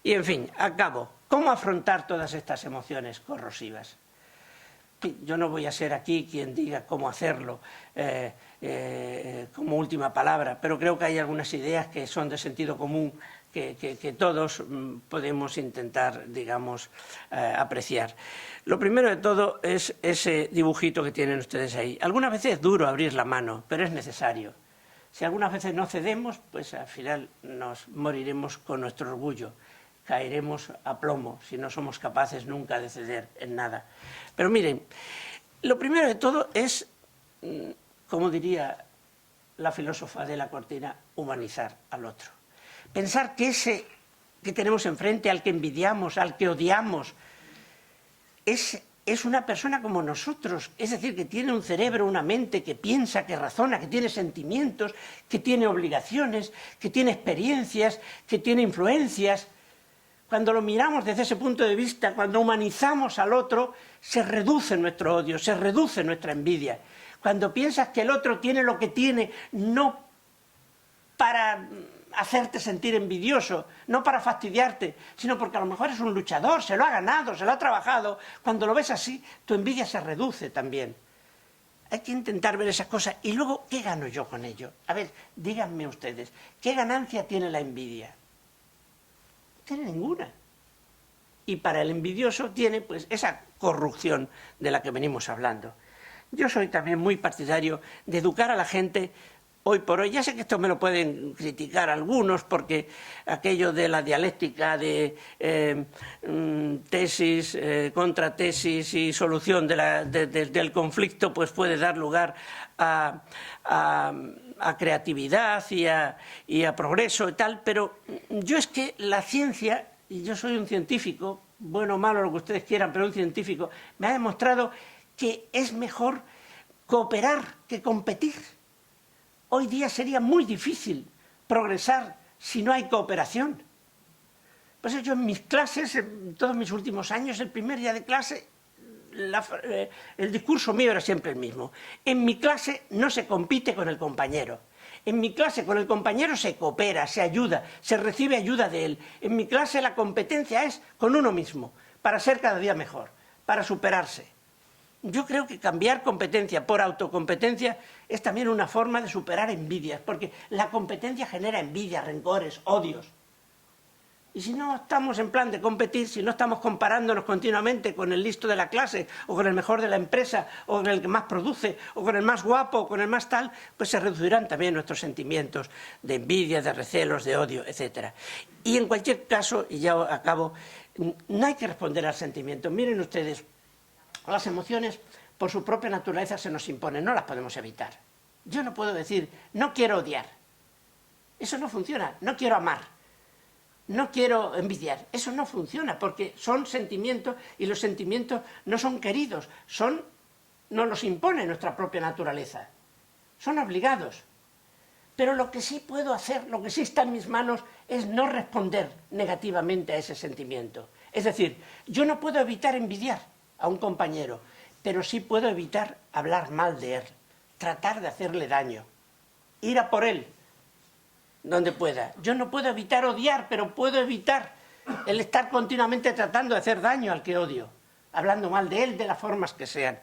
Y, en fin, acabo. ¿Cómo afrontar todas estas emociones corrosivas? Yo no voy a ser aquí quien diga cómo hacerlo como última palabra, pero creo que hay algunas ideas que son de sentido común que todos podemos intentar, digamos, apreciar. Lo primero de todo es ese dibujito que tienen ustedes ahí. Algunas veces es duro abrir la mano, pero es necesario. Si algunas veces no cedemos, pues al final nos moriremos con nuestro orgullo. Caeremos a plomo si no somos capaces nunca de ceder en nada. Pero miren, lo primero de todo es, como diría la filósofa de la Cortina, humanizar al otro. Pensar que ese que tenemos enfrente, al que envidiamos, al que odiamos, es una persona como nosotros, es decir, que tiene un cerebro, una mente, que piensa, que razona, que tiene sentimientos, que tiene obligaciones, que tiene experiencias, que tiene influencias. Cuando lo miramos desde ese punto de vista, cuando humanizamos al otro, se reduce nuestro odio, se reduce nuestra envidia. Cuando piensas que el otro tiene lo que tiene, no para hacerte sentir envidioso, no para fastidiarte, sino porque a lo mejor es un luchador, se lo ha ganado, se lo ha trabajado. Cuando lo ves así, tu envidia se reduce también. Hay que intentar ver esas cosas. Y luego, ¿qué gano yo con ello? A ver, díganme ustedes, ¿qué ganancia tiene la envidia? No tiene ninguna. Y para el envidioso tiene pues esa corrupción de la que venimos hablando. Yo soy también muy partidario de educar a la gente hoy por hoy. Ya sé que esto me lo pueden criticar algunos, porque aquello de la dialéctica de tesis, contratesis y solución del conflicto, pues puede dar lugar a creatividad y a progreso y tal, pero yo es que la ciencia, y yo soy un científico, bueno o malo, lo que ustedes quieran, pero un científico, me ha demostrado que es mejor cooperar que competir. Hoy día sería muy difícil progresar si no hay cooperación. Pues yo en mis clases, en todos mis últimos años, el primer día de clase, el discurso mío era siempre el mismo. En mi clase no se compite con el compañero. En mi clase con el compañero se coopera, se ayuda, se recibe ayuda de él. En mi clase la competencia es con uno mismo, para ser cada día mejor, para superarse. Yo creo que cambiar competencia por autocompetencia es también una forma de superar envidias, porque la competencia genera envidias, rencores, odios. Y si no estamos en plan de competir, si no estamos comparándonos continuamente con el listo de la clase, o con el mejor de la empresa, o con el que más produce, o con el más guapo, o con el más tal, pues se reducirán también nuestros sentimientos de envidia, de recelos, de odio, etc. Y en cualquier caso, y ya acabo, no hay que responder al sentimiento. Miren ustedes, las emociones, por su propia naturaleza, se nos imponen, no las podemos evitar. Yo no puedo decir, no quiero odiar. Eso no funciona. No quiero amar. No quiero envidiar. Eso no funciona, porque son sentimientos y los sentimientos no son queridos, nos los impone nuestra propia naturaleza. Son obligados. Pero lo que sí puedo hacer, lo que sí está en mis manos, es no responder negativamente a ese sentimiento. Es decir, yo no puedo evitar envidiar a un compañero, pero sí puedo evitar hablar mal de él, tratar de hacerle daño, ir a por él donde pueda. Yo no puedo evitar odiar, pero puedo evitar el estar continuamente tratando de hacer daño al que odio, hablando mal de él de las formas que sean.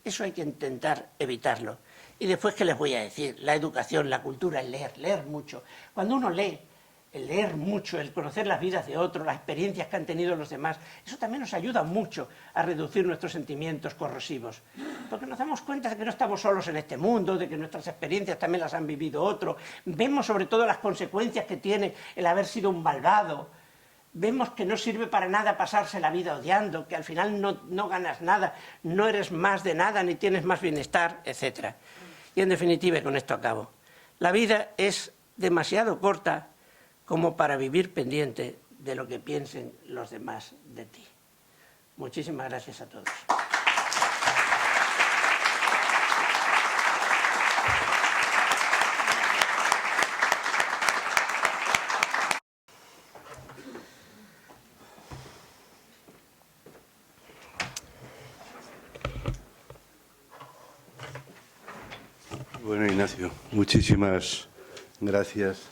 Eso hay que intentar evitarlo. Y después, ¿qué les voy a decir? La educación, la cultura, el leer mucho. Cuando uno lee, el leer mucho, el conocer las vidas de otros, las experiencias que han tenido los demás, eso también nos ayuda mucho a reducir nuestros sentimientos corrosivos. Porque nos damos cuenta de que no estamos solos en este mundo, de que nuestras experiencias también las han vivido otros. Vemos sobre todo las consecuencias que tiene el haber sido un malvado. Vemos que no sirve para nada pasarse la vida odiando, que al final no ganas nada, no eres más de nada, ni tienes más bienestar, etc. Y en definitiva, y con esto acabo, la vida es demasiado corta como para vivir pendiente de lo que piensen los demás de ti. Muchísimas gracias a todos. Bueno, Ignacio, muchísimas gracias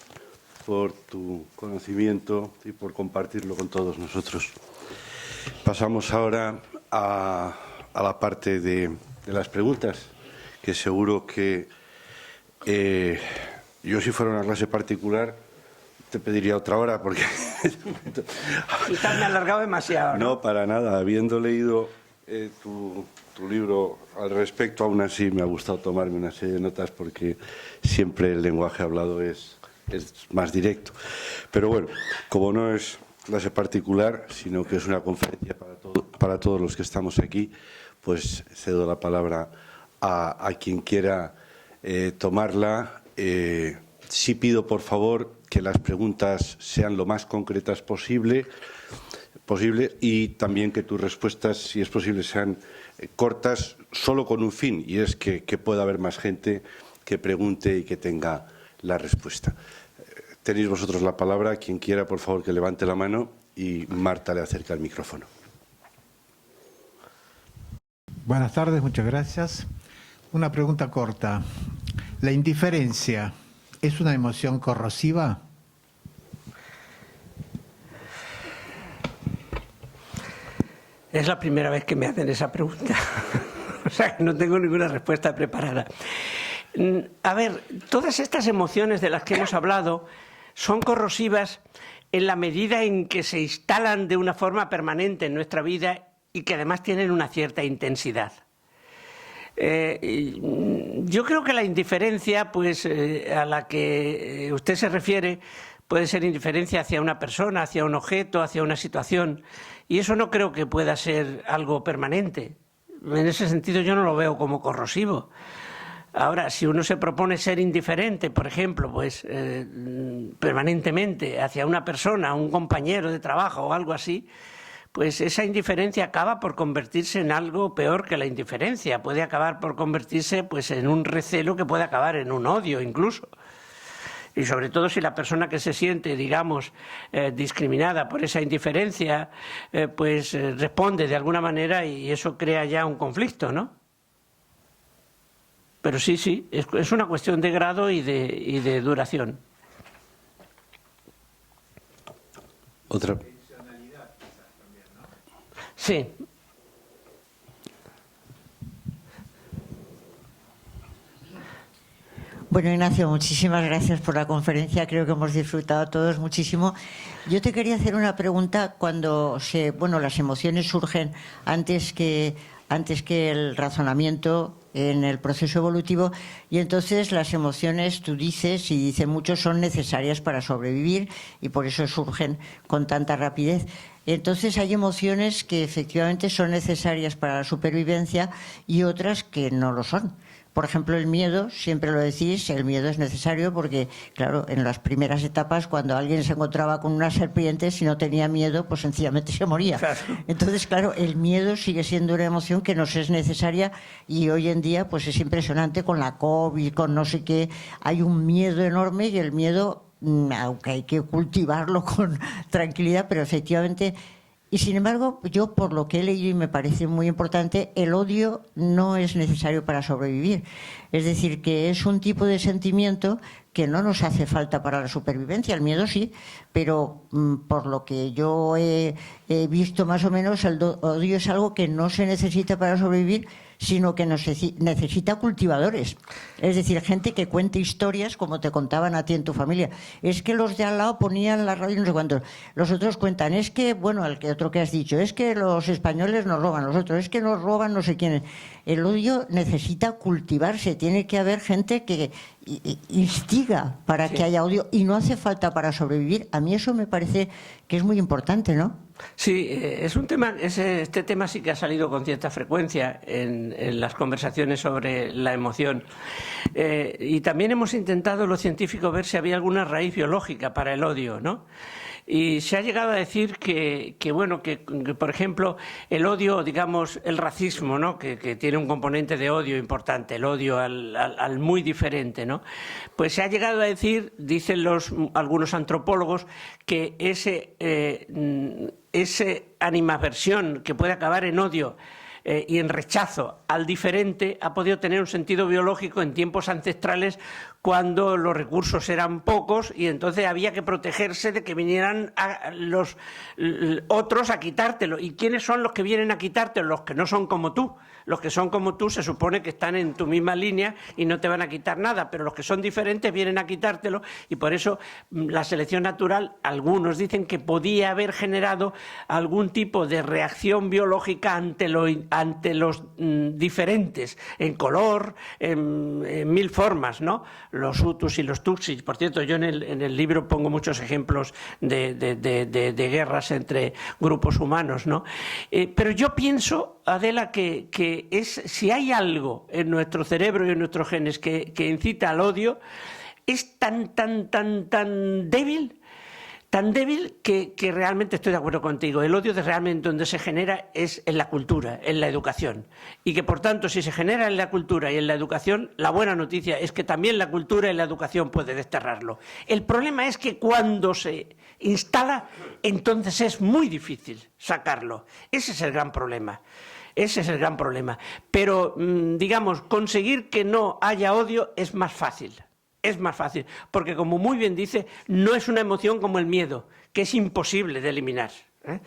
por tu conocimiento y por compartirlo con todos nosotros. Pasamos ahora a la parte de las preguntas, que seguro que yo, si fuera una clase particular, te pediría otra hora porque... Quizás me he alargado demasiado, ¿no? No, para nada. Habiendo leído tu libro al respecto, aún así me ha gustado tomarme una serie de notas porque siempre el lenguaje hablado es más directo. Pero bueno, como no es clase particular, sino que es una conferencia para todos los que estamos aquí, pues cedo la palabra a quien quiera tomarla. Sí pido, por favor, que las preguntas sean lo más concretas posible y también que tus respuestas, si es posible, sean cortas, solo con un fin, y es que pueda haber más gente que pregunte y que tenga la respuesta. Tenéis vosotros la palabra. Quien quiera, por favor, que levante la mano y Marta le acerca el micrófono. Buenas tardes, muchas gracias. Una pregunta corta. ¿La indiferencia es una emoción corrosiva? Es la primera vez que me hacen esa pregunta. O sea, no tengo ninguna respuesta preparada. A ver, todas estas emociones de las que hemos hablado son corrosivas en la medida en que se instalan de una forma permanente en nuestra vida y que además tienen una cierta intensidad. Yo creo que la indiferencia, pues, a la que usted se refiere, puede ser indiferencia hacia una persona, hacia un objeto, hacia una situación, y eso no creo que pueda ser algo permanente. En ese sentido yo no lo veo como corrosivo. Ahora, si uno se propone ser indiferente, por ejemplo, pues permanentemente hacia una persona, un compañero de trabajo o algo así, pues esa indiferencia acaba por convertirse en algo peor que la indiferencia. Puede acabar por convertirse, pues, en un recelo que puede acabar en un odio incluso. Y sobre todo si la persona que se siente, digamos, discriminada por esa indiferencia, pues responde de alguna manera y eso crea ya un conflicto, ¿no? Pero sí, es una cuestión de grado y de duración. Otra. Sí. Bueno, Ignacio, muchísimas gracias por la conferencia. Creo que hemos disfrutado todos muchísimo. Yo te quería hacer una pregunta. Cuando las emociones surgen antes que el razonamiento en el proceso evolutivo, y entonces las emociones, tú dices, y dicen muchos, son necesarias para sobrevivir y por eso surgen con tanta rapidez. Entonces hay emociones que efectivamente son necesarias para la supervivencia y otras que no lo son. Por ejemplo, el miedo, siempre lo decís, el miedo es necesario porque, claro, en las primeras etapas, cuando alguien se encontraba con una serpiente, si no tenía miedo, pues sencillamente se moría. Claro. Entonces, claro, el miedo sigue siendo una emoción que nos es necesaria y hoy en día pues es impresionante con la COVID, con no sé qué, hay un miedo enorme y el miedo, aunque hay que cultivarlo con tranquilidad, pero efectivamente... Y sin embargo, yo por lo que he leído y me parece muy importante, el odio no es necesario para sobrevivir. Es decir, que es un tipo de sentimiento que no nos hace falta para la supervivencia. El miedo sí, pero por lo que yo he visto más o menos, el odio es algo que no se necesita para sobrevivir, sino que necesita cultivadores. Es decir, gente que cuente historias como te contaban a ti en tu familia. Es que los de al lado ponían la radio no sé cuántos. Los otros cuentan, es que, bueno, otro que has dicho, es que los españoles nos roban, los otros, es que nos roban no sé quiénes. El odio necesita cultivarse, tiene que haber gente que instiga para que haya odio y no hace falta para sobrevivir. A mí eso me parece que es muy importante, ¿no? Sí, es un tema, este tema sí que ha salido con cierta frecuencia en las conversaciones sobre la emoción. Y también hemos intentado los científicos ver si había alguna raíz biológica para el odio, ¿no? Y se ha llegado a decir que por ejemplo, el odio, digamos, el racismo, ¿no? Que tiene un componente de odio importante, el odio al muy diferente, ¿no? Pues se ha llegado a decir, dicen algunos antropólogos, que esa animadversión que puede acabar en odio y en rechazo al diferente ha podido tener un sentido biológico en tiempos ancestrales cuando los recursos eran pocos y entonces había que protegerse de que vinieran los otros a quitártelo. ¿Y quiénes son los que vienen a quitártelo? Los que no son como tú. Los que son como tú se supone que están en tu misma línea y no te van a quitar nada, pero los que son diferentes vienen a quitártelo, y por eso la selección natural, algunos dicen que podía haber generado algún tipo de reacción biológica ante los diferentes, en color, en mil formas, ¿no? Los hutus y los tutsis. Por cierto, yo en el libro pongo muchos ejemplos de guerras entre grupos humanos, ¿no? Pero yo pienso, Adela, que si hay algo en nuestro cerebro y en nuestros genes que incita al odio, es tan débil, que realmente estoy de acuerdo contigo. El odio realmente donde se genera es en la cultura, en la educación. Y que, por tanto, si se genera en la cultura y en la educación, la buena noticia es que también la cultura y la educación puede desterrarlo. El problema es que cuando se instala, entonces es muy difícil sacarlo. Ese es el gran problema. Ese es el gran problema. Pero, digamos, conseguir que no haya odio es más fácil. Es más fácil, porque como muy bien dice, no es una emoción como el miedo, que es imposible de eliminar,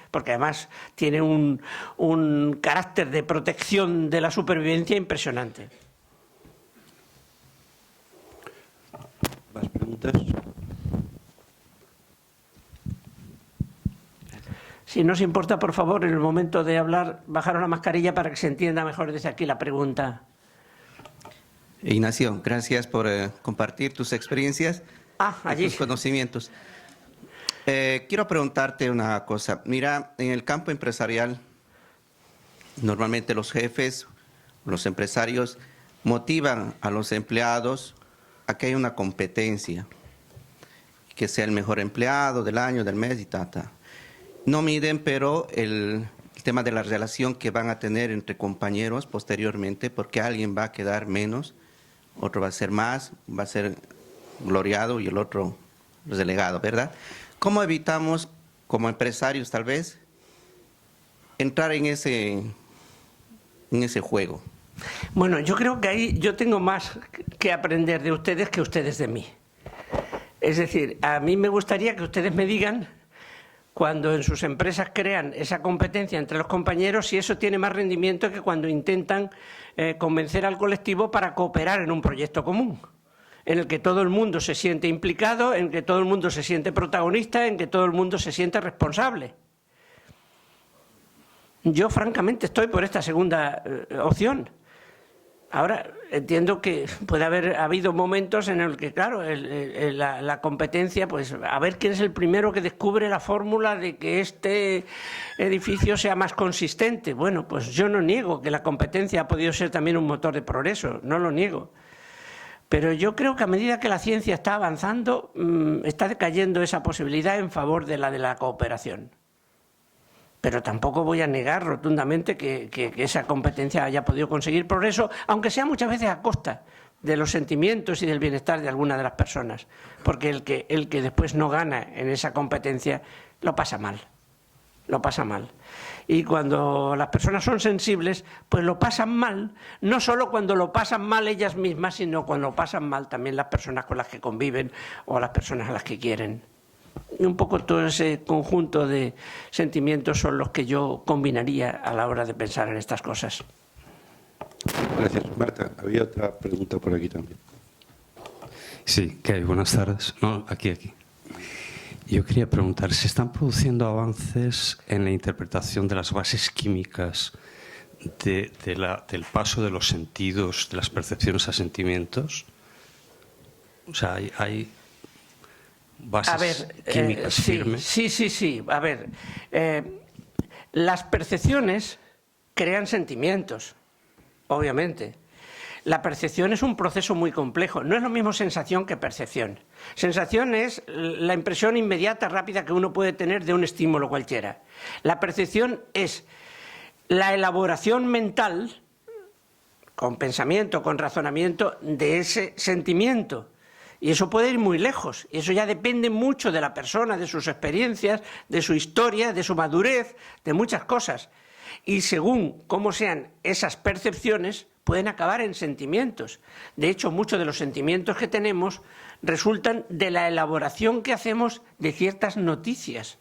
porque además tiene un carácter de protección de la supervivencia impresionante. ¿Más preguntas? Si no os importa, por favor, en el momento de hablar, bajaros la mascarilla para que se entienda mejor desde aquí la pregunta. Ignacio, gracias por compartir tus experiencias y tus conocimientos. Quiero preguntarte una cosa. Mira, en el campo empresarial, normalmente los jefes, los empresarios, motivan a los empleados a que haya una competencia, que sea el mejor empleado del año, del mes y tal. No miden, pero el tema de la relación que van a tener entre compañeros posteriormente, porque alguien va a quedar menos, otro va a ser más, va a ser gloriado y el otro relegado, ¿verdad? ¿Cómo evitamos, como empresarios tal vez, entrar en ese juego? Bueno, yo creo que ahí yo tengo más que aprender de ustedes que ustedes de mí. Es decir, a mí me gustaría que ustedes me digan, cuando en sus empresas crean esa competencia entre los compañeros, si eso tiene más rendimiento que cuando intentan convencer al colectivo para cooperar en un proyecto común, en el que todo el mundo se siente implicado, en que todo el mundo se siente protagonista, en que todo el mundo se siente responsable. Yo, francamente, estoy por esta segunda opción. Ahora, entiendo que puede haber habido momentos en los que, claro, la competencia, pues a ver quién es el primero que descubre la fórmula de que este edificio sea más consistente. Bueno, pues yo no niego que la competencia ha podido ser también un motor de progreso, no lo niego. Pero yo creo que a medida que la ciencia está avanzando, está decayendo esa posibilidad en favor de la cooperación. Pero tampoco voy a negar rotundamente que esa competencia haya podido conseguir progreso, aunque sea muchas veces a costa de los sentimientos y del bienestar de algunas de las personas. Porque el que después no gana en esa competencia lo pasa mal. Lo pasa mal. Y cuando las personas son sensibles, pues lo pasan mal, no solo cuando lo pasan mal ellas mismas, sino cuando lo pasan mal también las personas con las que conviven o las personas a las que quieren. Y un poco todo ese conjunto de sentimientos son los que yo combinaría a la hora de pensar en estas cosas. Gracias. Marta, había otra pregunta por aquí también. Sí, ¿qué hay? Buenas tardes. No, aquí. Yo quería preguntar, ¿se están produciendo avances en la interpretación de las bases químicas del paso de los sentidos, de las percepciones a sentimientos? O sea, hay bases químicas firmes. Sí. A ver, las percepciones crean sentimientos, obviamente. La percepción es un proceso muy complejo. No es lo mismo sensación que percepción. Sensación es la impresión inmediata, rápida que uno puede tener de un estímulo cualquiera. La percepción es la elaboración mental, con pensamiento, con razonamiento, de ese sentimiento. Y eso puede ir muy lejos. Y eso ya depende mucho de la persona, de sus experiencias, de su historia, de su madurez, de muchas cosas. Y según cómo sean esas percepciones, pueden acabar en sentimientos. De hecho, muchos de los sentimientos que tenemos resultan de la elaboración que hacemos de ciertas noticias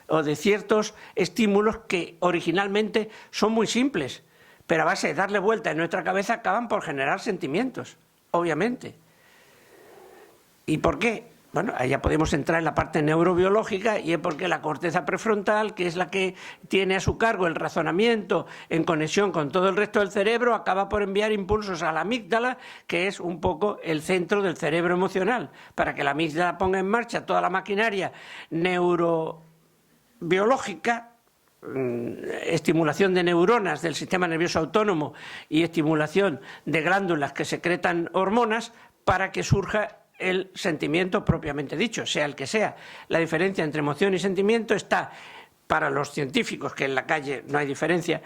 o de ciertos estímulos que originalmente son muy simples, pero a base de darle vuelta en nuestra cabeza acaban por generar sentimientos, obviamente. ¿Y por qué? Bueno, ahí ya podemos entrar en la parte neurobiológica, y es porque la corteza prefrontal, que es la que tiene a su cargo el razonamiento en conexión con todo el resto del cerebro, acaba por enviar impulsos a la amígdala, que es un poco el centro del cerebro emocional, para que la amígdala ponga en marcha toda la maquinaria neurobiológica, estimulación de neuronas del sistema nervioso autónomo y estimulación de glándulas que secretan hormonas, para que surja el sentimiento propiamente dicho, sea el que sea. La diferencia entre emoción y sentimiento está, para los científicos, que en la calle no hay diferencia,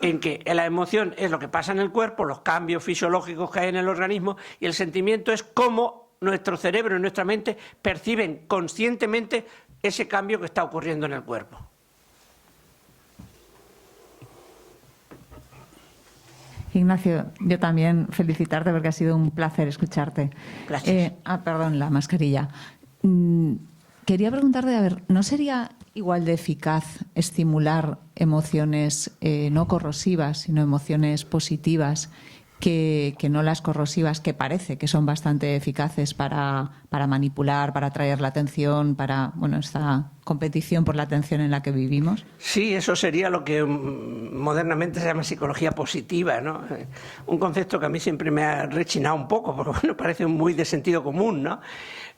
en que la emoción es lo que pasa en el cuerpo, los cambios fisiológicos que hay en el organismo, y el sentimiento es cómo nuestro cerebro y nuestra mente perciben conscientemente ese cambio que está ocurriendo en el cuerpo. Ignacio, yo también felicitarte porque ha sido un placer escucharte. Gracias. Perdón, la mascarilla. Quería preguntarte, a ver, ¿no sería igual de eficaz estimular emociones no corrosivas, sino emociones positivas, que no las corrosivas, que parece que son bastante eficaces para manipular, para atraer la atención, para esta competición por la atención en la que vivimos? Sí, eso sería lo que modernamente se llama psicología positiva, ¿no? Un concepto que a mí siempre me ha rechinado un poco, porque parece muy de sentido común, ¿no?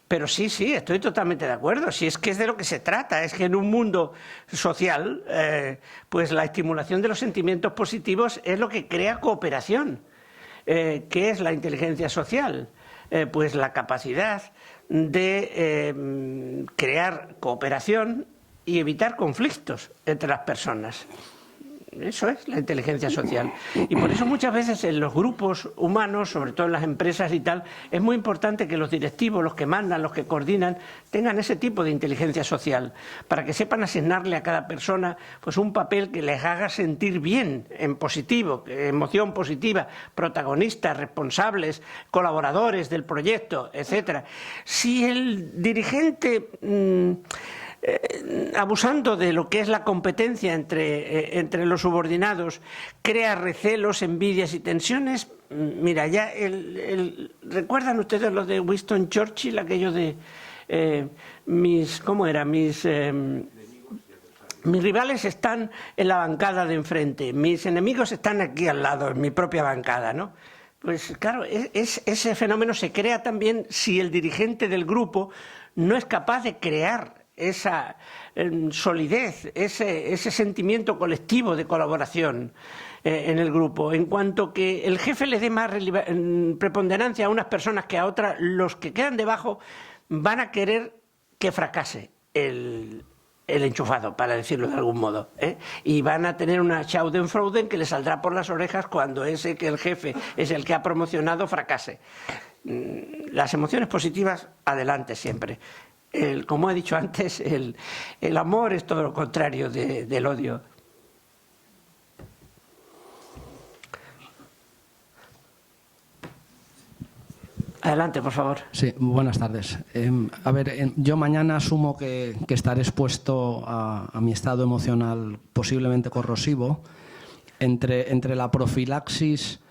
Pero sí, estoy totalmente de acuerdo. Si es que es de lo que se trata, es que en un mundo social, pues la estimulación de los sentimientos positivos es lo que crea cooperación. ¿Qué es la inteligencia social? Pues la capacidad de crear cooperación y evitar conflictos entre las personas. Eso es la inteligencia social. Y por eso muchas veces en los grupos humanos, sobre todo en las empresas y tal, es muy importante que los directivos, los que mandan, los que coordinan, tengan ese tipo de inteligencia social, para que sepan asignarle a cada persona pues un papel que les haga sentir bien, en positivo, emoción positiva, protagonistas, responsables, colaboradores del proyecto, etcétera. Si el dirigente abusando de lo que es la competencia entre los subordinados, crea recelos, envidias y tensiones. Mira, ya ¿recuerdan ustedes lo de Winston Churchill, aquello de mis rivales están en la bancada de enfrente, mis enemigos están aquí al lado, en mi propia bancada, ¿no? Pues claro, ese fenómeno se crea también si el dirigente del grupo no es capaz de crear esa solidez, ese sentimiento colectivo de colaboración en el grupo. En cuanto que el jefe le dé más preponderancia a unas personas que a otras, los que quedan debajo van a querer que fracase el enchufado, para decirlo de algún modo, y van a tener una Schadenfreude que le saldrá por las orejas cuando ese que el jefe es el que ha promocionado fracase. Las emociones positivas, adelante siempre. Como he dicho antes, el amor es todo lo contrario del odio. Adelante, por favor. Sí, buenas tardes. Yo mañana asumo que estaré expuesto a mi estado emocional posiblemente corrosivo. Entre la profilaxis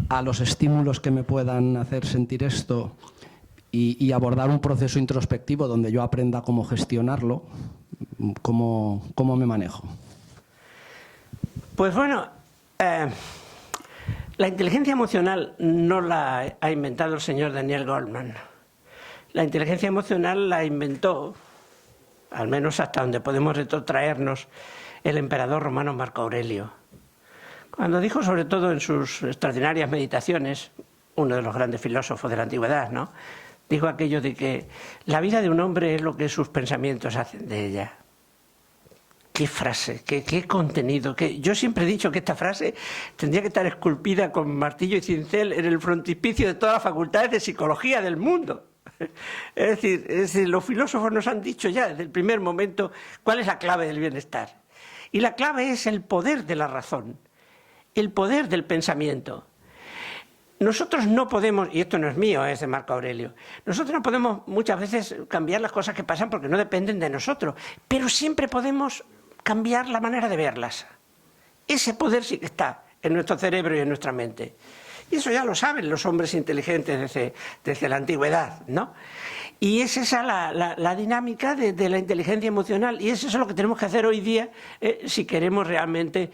a los estímulos que me puedan hacer sentir esto y abordar un proceso introspectivo donde yo aprenda cómo gestionarlo, ¿cómo me manejo? Pues bueno, la inteligencia emocional no la ha inventado el señor Daniel Goleman. La inteligencia emocional la inventó, al menos hasta donde podemos retrotraernos, el emperador romano Marco Aurelio. Cuando dijo, sobre todo en sus extraordinarias meditaciones, uno de los grandes filósofos de la antigüedad, ¿no?, dijo aquello de que la vida de un hombre es lo que sus pensamientos hacen de ella. Qué frase, qué contenido. Yo siempre he dicho que esta frase tendría que estar esculpida con martillo y cincel en el frontispicio de todas las facultades de psicología del mundo. Es decir, los filósofos nos han dicho ya desde el primer momento cuál es la clave del bienestar. Y la clave es el poder de la razón, el poder del pensamiento. nosotros no podemos, y esto no es mío, es de Marco Aurelio, nosotros no podemos muchas veces cambiar las cosas que pasan porque no dependen de nosotros, pero siempre podemos cambiar la manera de verlas. Ese poder sí que está en nuestro cerebro y en nuestra mente. Y eso ya lo saben los hombres inteligentes desde la antigüedad, ¿no? Y es esa la dinámica de la inteligencia emocional, y eso es lo que tenemos que hacer hoy día si queremos realmente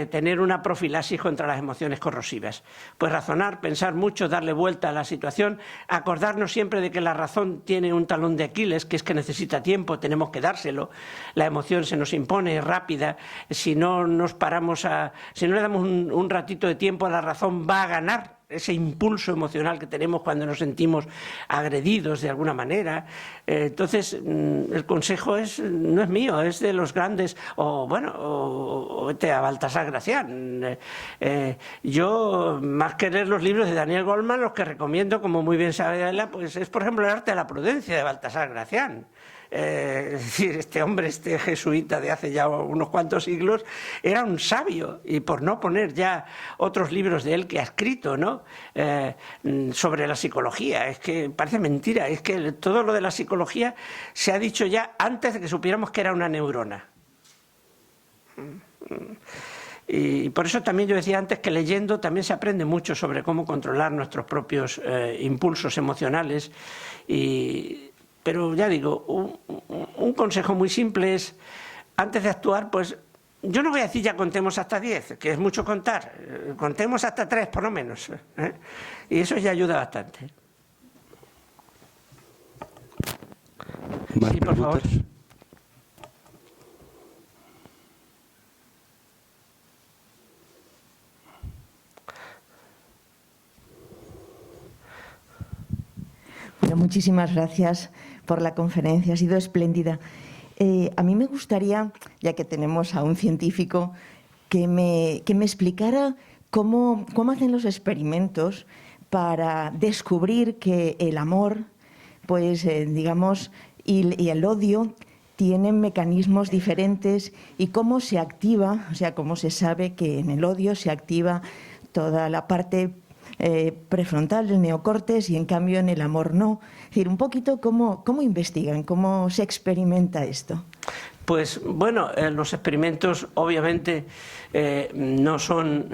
tener una profilaxis contra las emociones corrosivas. Pues razonar, pensar mucho, darle vuelta a la situación, acordarnos siempre de que la razón tiene un talón de Aquiles, que es que necesita tiempo, tenemos que dárselo. La emoción se nos impone, es rápida, si no nos paramos si no le damos un ratito de tiempo a la razón, va a ganar ese impulso emocional que tenemos cuando nos sentimos agredidos de alguna manera. Entonces, el consejo no es mío, es de los grandes, o a Baltasar Gracián. Yo, más que leer los libros de Daniel Goleman, los que recomiendo, como muy bien sabe ella, pues es, por ejemplo, El arte de la prudencia de Baltasar Gracián. Es decir, este hombre, este jesuita de hace ya unos cuantos siglos, era un sabio, y por no poner ya otros libros de él que ha escrito, ¿no? Sobre la psicología, es que parece mentira, es que todo lo de la psicología se ha dicho ya antes de que supiéramos que era una neurona. Y por eso también yo decía antes que leyendo también se aprende mucho sobre cómo controlar nuestros propios impulsos emocionales. Pero ya digo, un consejo muy simple es, antes de actuar, pues yo no voy a decir ya contemos hasta 10, que es mucho contar, contemos hasta 3 por lo menos, ¿eh? Y eso ya ayuda bastante. ¿Más sí, por favor. Bueno, muchísimas gracias por la conferencia, ha sido espléndida. A mí me gustaría, ya que tenemos a un científico, que me explicara cómo hacen los experimentos para descubrir que el amor, pues digamos, y el odio tienen mecanismos diferentes, y cómo se activa, o sea, cómo se sabe que en el odio se activa toda la parte prefrontal del neocortes y en cambio en el amor no. Es decir, un poquito cómo investigan, cómo se experimenta esto. Pues bueno, los experimentos obviamente no son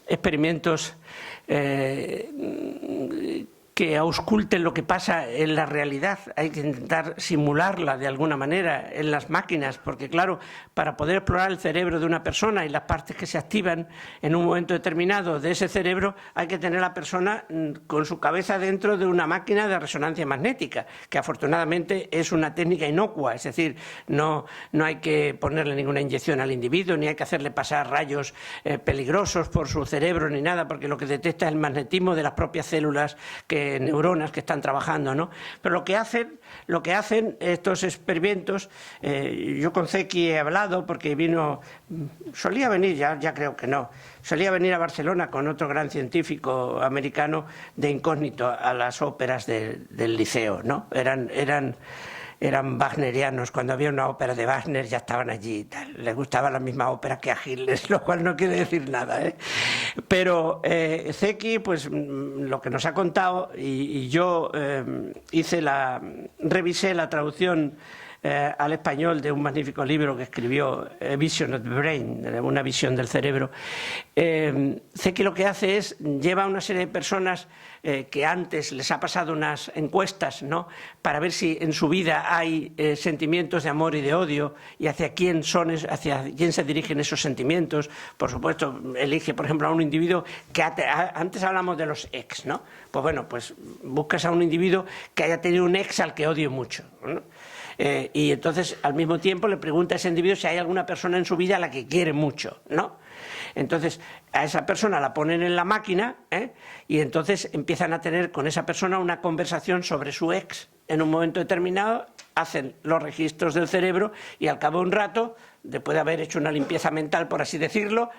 experimentos que ausculten lo que pasa en la realidad. Hay que intentar simularla de alguna manera en las máquinas, porque claro, para poder explorar el cerebro de una persona y las partes que se activan en un momento determinado de ese cerebro, hay que tener a la persona con su cabeza dentro de una máquina de resonancia magnética, que afortunadamente es una técnica inocua, es decir, no hay que ponerle ninguna inyección al individuo, ni hay que hacerle pasar rayos peligrosos por su cerebro ni nada, porque lo que detecta es el magnetismo de las propias células, neuronas que están trabajando, ¿no? Pero lo que hacen estos experimentos, yo con Zeki he hablado porque solía venir, ya creo que no, solía venir a Barcelona con otro gran científico americano de incógnito a las óperas del Liceo, ¿no? Eran wagnerianos, cuando había una ópera de Wagner ya estaban allí y tal. Les gustaba la misma ópera que a Gilles, lo cual no quiere decir nada, ¿eh? Pero Zeki, pues lo que nos ha contado, y yo revisé la traducción al español de un magnífico libro que escribió, Vision of the Brain, una visión del cerebro. Zeki lo que hace es, lleva a una serie de personas que antes les ha pasado unas encuestas, ¿no?, para ver si en su vida hay sentimientos de amor y de odio, y hacia quién se dirigen esos sentimientos. Por supuesto, elige, por ejemplo, a un individuo que antes hablamos de los ex, ¿no? Pues bueno, pues buscas a un individuo que haya tenido un ex al que odie mucho, ¿no? Y entonces al mismo tiempo le pregunta a ese individuo si hay alguna persona en su vida a la que quiere mucho, ¿no? Entonces a esa persona la ponen en la máquina, y entonces empiezan a tener con esa persona una conversación sobre su ex. En un momento determinado hacen los registros del cerebro y al cabo de un rato, después de haber hecho una limpieza mental, por así decirlo,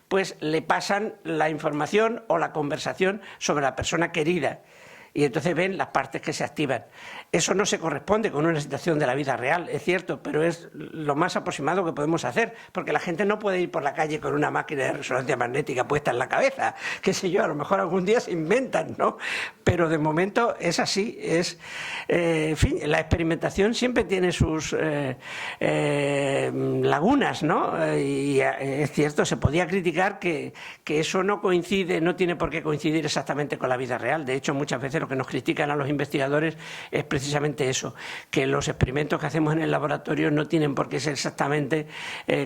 pues le pasan la información o la conversación sobre la persona querida. y entonces ven las partes que se activan. Eso no se corresponde con una situación de la vida real, es cierto, pero es lo más aproximado que podemos hacer, porque la gente no puede ir por la calle con una máquina de resonancia magnética puesta en la cabeza, qué sé yo, a lo mejor algún día se inventan, ¿no? Pero de momento es así, en fin, la experimentación siempre tiene sus lagunas, ¿no? Y es cierto, se podía criticar que eso no coincide, no tiene por qué coincidir exactamente con la vida real. De hecho, muchas veces lo que nos critican a los investigadores es precisamente eso, que los experimentos que hacemos en el laboratorio no tienen por qué ser exactamente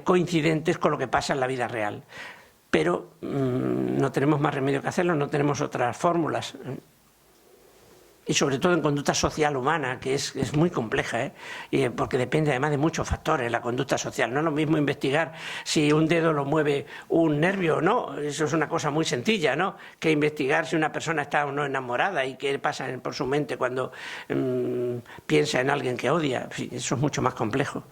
coincidentes con lo que pasa en la vida real. Pero no tenemos más remedio que hacerlo, no tenemos otras fórmulas. Y sobre todo en conducta social humana, que es muy compleja, porque depende además de muchos factores la conducta social. No es lo mismo investigar si un dedo lo mueve un nervio o no, eso es una cosa muy sencilla, ¿no? Que investigar si una persona está o no enamorada y qué pasa por su mente cuando piensa en alguien que odia. Eso es mucho más complejo.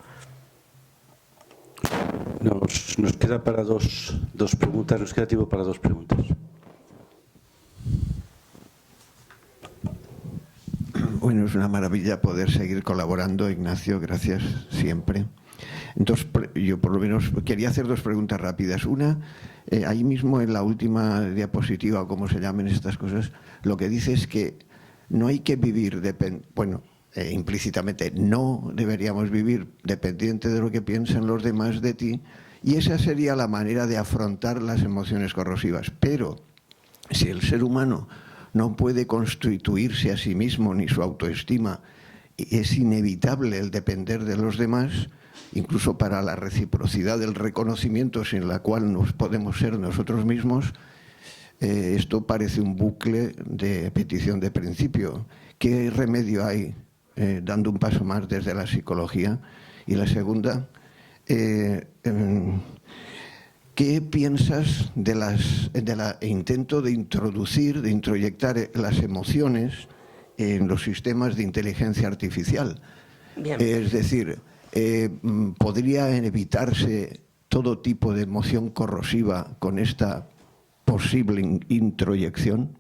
Nos queda para dos preguntas, nos queda tiempo para dos preguntas. Bueno, es una maravilla poder seguir colaborando, Ignacio, gracias siempre. Entonces, yo por lo menos quería hacer dos preguntas rápidas. Una, ahí mismo en la última diapositiva, o como se llamen estas cosas, lo que dice es que no hay que vivir, implícitamente no deberíamos vivir dependiente de lo que piensen los demás de ti, y esa sería la manera de afrontar las emociones corrosivas. Pero si el ser humano no puede constituirse a sí mismo ni su autoestima, es inevitable el depender de los demás, incluso para la reciprocidad del reconocimiento sin la cual nos podemos ser nosotros mismos. Esto parece un bucle de petición de principio. ¿Qué remedio hay dando un paso más desde la psicología? Y la segunda, ¿qué piensas del intento de introyectar las emociones en los sistemas de inteligencia artificial? Bien. Es decir, ¿podría evitarse todo tipo de emoción corrosiva con esta posible introyección?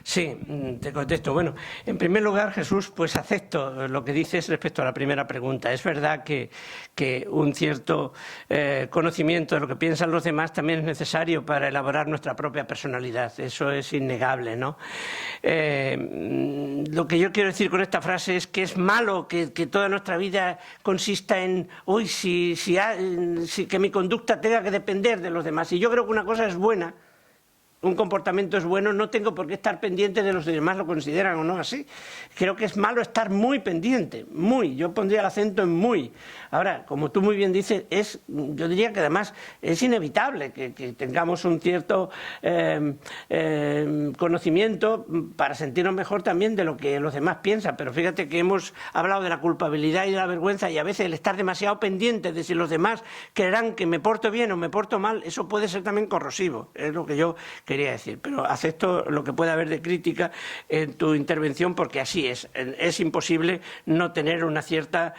Sí, te contesto. Bueno, en primer lugar, Jesús, pues acepto lo que dices respecto a la primera pregunta. Es verdad que un cierto conocimiento de lo que piensan los demás también es necesario para elaborar nuestra propia personalidad. Eso es innegable, ¿no? Lo que yo quiero decir con esta frase es que es malo que toda nuestra vida consista en que mi conducta tenga que depender de los demás. Y yo creo que una cosa es buena, un comportamiento es bueno, no tengo por qué estar pendiente de los demás lo consideran o no así. Creo que es malo estar muy pendiente, muy, yo pondría el acento en muy. Ahora, como tú muy bien dices, yo diría que además es inevitable que tengamos un cierto conocimiento para sentirnos mejor también de lo que los demás piensan, pero fíjate que hemos hablado de la culpabilidad y de la vergüenza, y a veces el estar demasiado pendiente de si los demás creerán que me porto bien o me porto mal, eso puede ser también corrosivo, es lo que yo quería decir, pero acepto lo que pueda haber de crítica en tu intervención, porque así es imposible no tener un cierto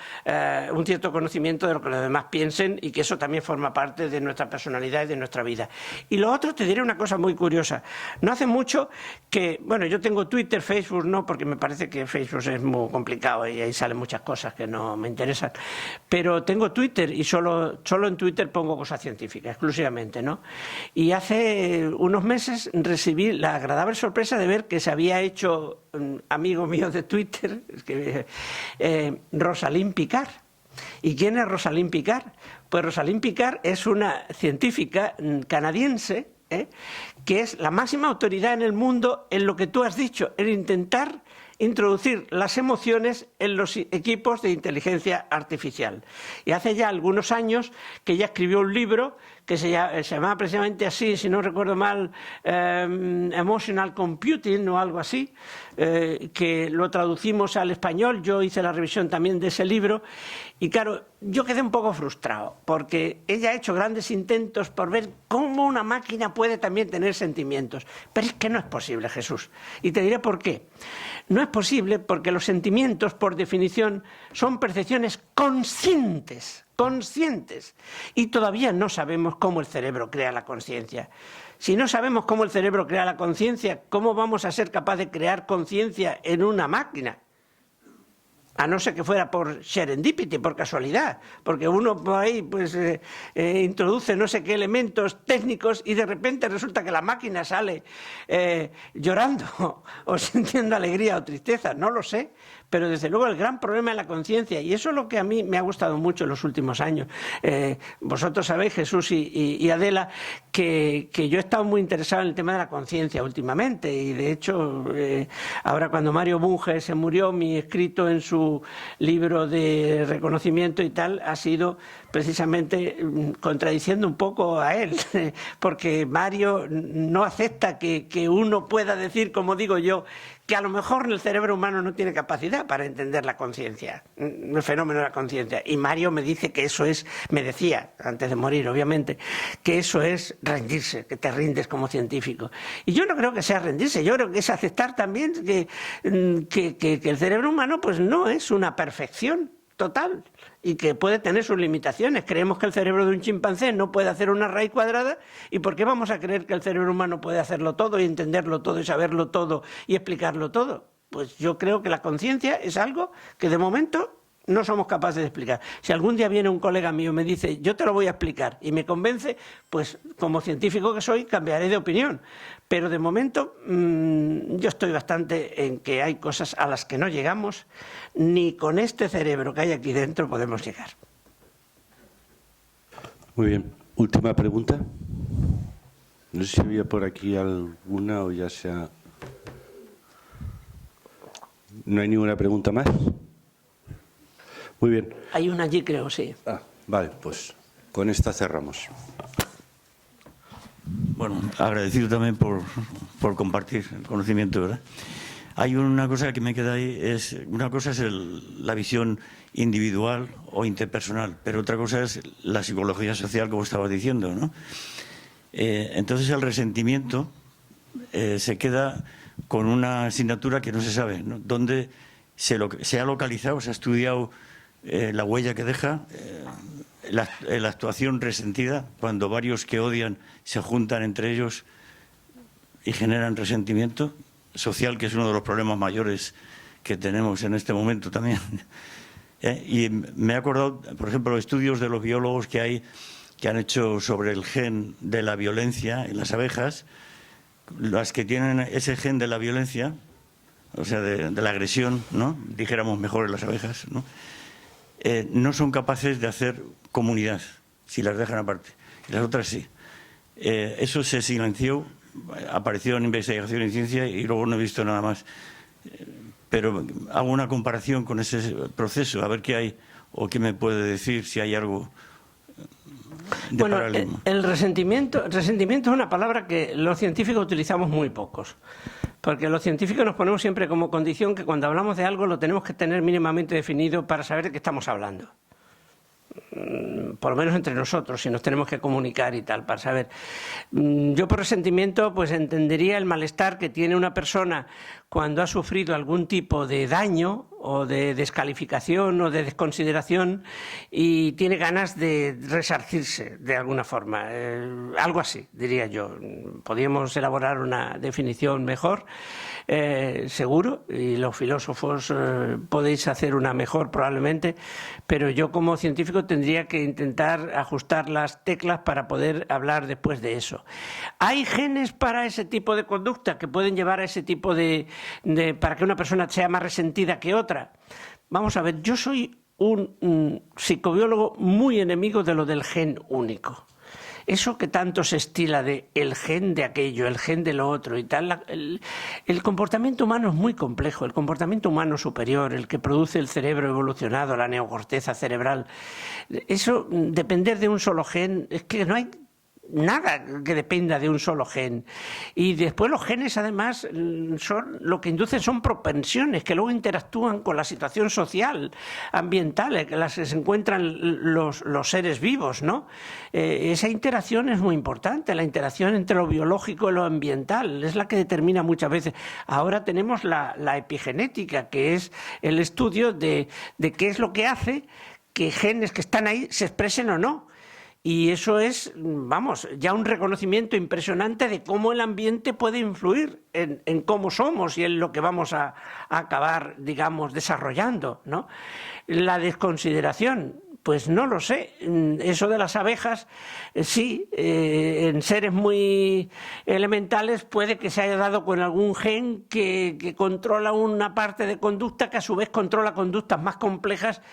conocimiento de lo que los demás piensen, y que eso también forma parte de nuestra personalidad y de nuestra vida. Y lo otro, te diré una cosa muy curiosa. No hace mucho que, bueno, yo tengo Twitter, Facebook no, porque me parece que Facebook es muy complicado y ahí salen muchas cosas que no me interesan, pero tengo Twitter y solo en Twitter pongo cosas científicas, exclusivamente, ¿no? Y hace unos meses recibí la agradable sorpresa de ver que se había hecho amigo mío de Twitter, Rosalind Picard. ¿Y quién es Rosalind Picard? Pues Rosalind Picard es una científica canadiense, que es la máxima autoridad en el mundo en lo que tú has dicho, en intentar introducir las emociones en los equipos de inteligencia artificial. Y hace ya algunos años que ella escribió un libro que se llamaba precisamente así, si no recuerdo mal, Emotional Computing o algo así, que lo traducimos al español. Yo hice la revisión también de ese libro y claro, yo quedé un poco frustrado porque ella ha hecho grandes intentos por ver cómo una máquina puede también tener sentimientos, pero es que no es posible, Jesús, y te diré por qué. No es posible porque los sentimientos, por definición, son percepciones conscientes, y todavía no sabemos cómo el cerebro crea la conciencia. Si no sabemos cómo el cerebro crea la conciencia, ¿cómo vamos a ser capaces de crear conciencia en una máquina? A no ser que fuera por serendipity, por casualidad, porque uno por ahí pues introduce no sé qué elementos técnicos y de repente resulta que la máquina sale llorando o sintiendo alegría o tristeza, no lo sé. Pero desde luego el gran problema es la conciencia, y eso es lo que a mí me ha gustado mucho en los últimos años. Vosotros sabéis, Jesús y Adela, que yo he estado muy interesado en el tema de la conciencia últimamente, y de hecho ahora cuando Mario Bunge se murió, mi escrito en su libro de reconocimiento y tal ha sido precisamente contradiciendo un poco a él, porque Mario no acepta que uno pueda decir, como digo yo, que a lo mejor el cerebro humano no tiene capacidad para entender la conciencia, el fenómeno de la conciencia. Y Mario me dice que eso es, me decía, antes de morir obviamente, que eso es rendirse, que te rindes como científico. Y yo no creo que sea rendirse, yo creo que es aceptar también que el cerebro humano pues no es una perfección total y que puede tener sus limitaciones. Creemos que el cerebro de un chimpancé no puede hacer una raíz cuadrada, ¿y por qué vamos a creer que el cerebro humano puede hacerlo todo y entenderlo todo y saberlo todo y explicarlo todo? Pues yo creo que la conciencia es algo que de momento no somos capaces de explicar. Si algún día viene un colega mío y me dice, yo te lo voy a explicar, y me convence, pues como científico que soy, cambiaré de opinión. Pero de momento yo estoy bastante en que hay cosas a las que no llegamos, ni con este cerebro que hay aquí dentro podemos llegar. Muy bien. Última pregunta. No sé si había por aquí alguna o ya sea... ¿No hay ninguna pregunta más? Muy bien. Hay una allí, creo, sí. Vale, pues con esta cerramos. Bueno, agradecido también por compartir el conocimiento, ¿verdad? Hay una cosa que me queda ahí, una cosa es la visión individual o interpersonal, pero otra cosa es la psicología social, como estabas diciendo, ¿no? Entonces el resentimiento se queda con una asignatura que no se sabe, ¿no? Dónde se ha localizado, se ha estudiado la huella que deja, la actuación resentida, cuando varios que odian se juntan entre ellos y generan resentimiento social, que es uno de los problemas mayores que tenemos en este momento también. Y me he acordado, por ejemplo, estudios de los biólogos que han hecho sobre el gen de la violencia en las abejas. Las que tienen ese gen de la violencia, o sea, de la agresión, ¿no? Dijéramos mejor en las abejas, ¿no? No son capaces de hacer comunidad si las dejan aparte, y las otras sí. Eso se silenció, apareció en investigación y ciencia y luego no he visto nada más. Pero hago una comparación con ese proceso, a ver qué hay o qué me puede decir, si hay algo de paralelismo. El resentimiento es una palabra que los científicos utilizamos muy pocos. Porque los científicos nos ponemos siempre como condición que cuando hablamos de algo lo tenemos que tener mínimamente definido para saber de qué estamos hablando. Por lo menos entre nosotros, si nos tenemos que comunicar y tal, para saber. Yo por resentimiento pues entendería el malestar que tiene una persona cuando ha sufrido algún tipo de daño o de descalificación o de desconsideración y tiene ganas de resarcirse de alguna forma. Algo así, diría yo. Podríamos elaborar una definición mejor, seguro, y los filósofos podéis hacer una mejor probablemente, pero yo como científico tendría que intentar ajustar las teclas para poder hablar después de eso. ¿Hay genes para ese tipo de conducta que pueden llevar a ese tipo para que una persona sea más resentida que otra? Vamos a ver, yo soy un psicobiólogo muy enemigo de lo del gen único. Eso que tanto se estila de el gen de aquello, el gen de lo otro y tal, el comportamiento humano es muy complejo, el comportamiento humano superior, el que produce el cerebro evolucionado, la neocorteza cerebral, eso, depender de un solo gen, es que no hay nada que dependa de un solo gen. Y después los genes además lo que inducen son propensiones que luego interactúan con la situación social, ambiental, en las que se encuentran los seres vivos, ¿no? Esa interacción es muy importante, la interacción entre lo biológico y lo ambiental es la que determina muchas veces. Ahora tenemos la epigenética, que es el estudio de qué es lo que hace que genes que están ahí se expresen o no. Y eso es, vamos, ya un reconocimiento impresionante de cómo el ambiente puede influir en cómo somos y en lo que vamos a acabar, digamos, desarrollando, ¿no? La desconsideración, pues no lo sé. Eso de las abejas, sí, en seres muy elementales puede que se haya dado con algún gen que controla una parte de conducta que a su vez controla conductas más complejas,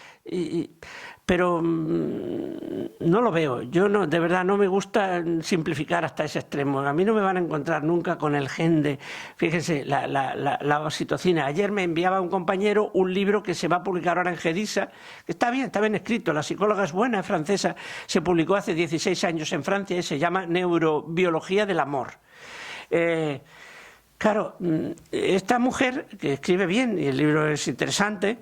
pero no lo veo. Yo no, de verdad no me gusta simplificar hasta ese extremo. A mí no me van a encontrar nunca con el gen de, fíjense, la oxitocina. Ayer me enviaba un compañero un libro que se va a publicar ahora en Gedisa, que está bien escrito, la psicóloga es buena, es francesa, se publicó hace 16 años en Francia y se llama Neurobiología del amor. Claro, esta mujer, que escribe bien, y el libro es interesante,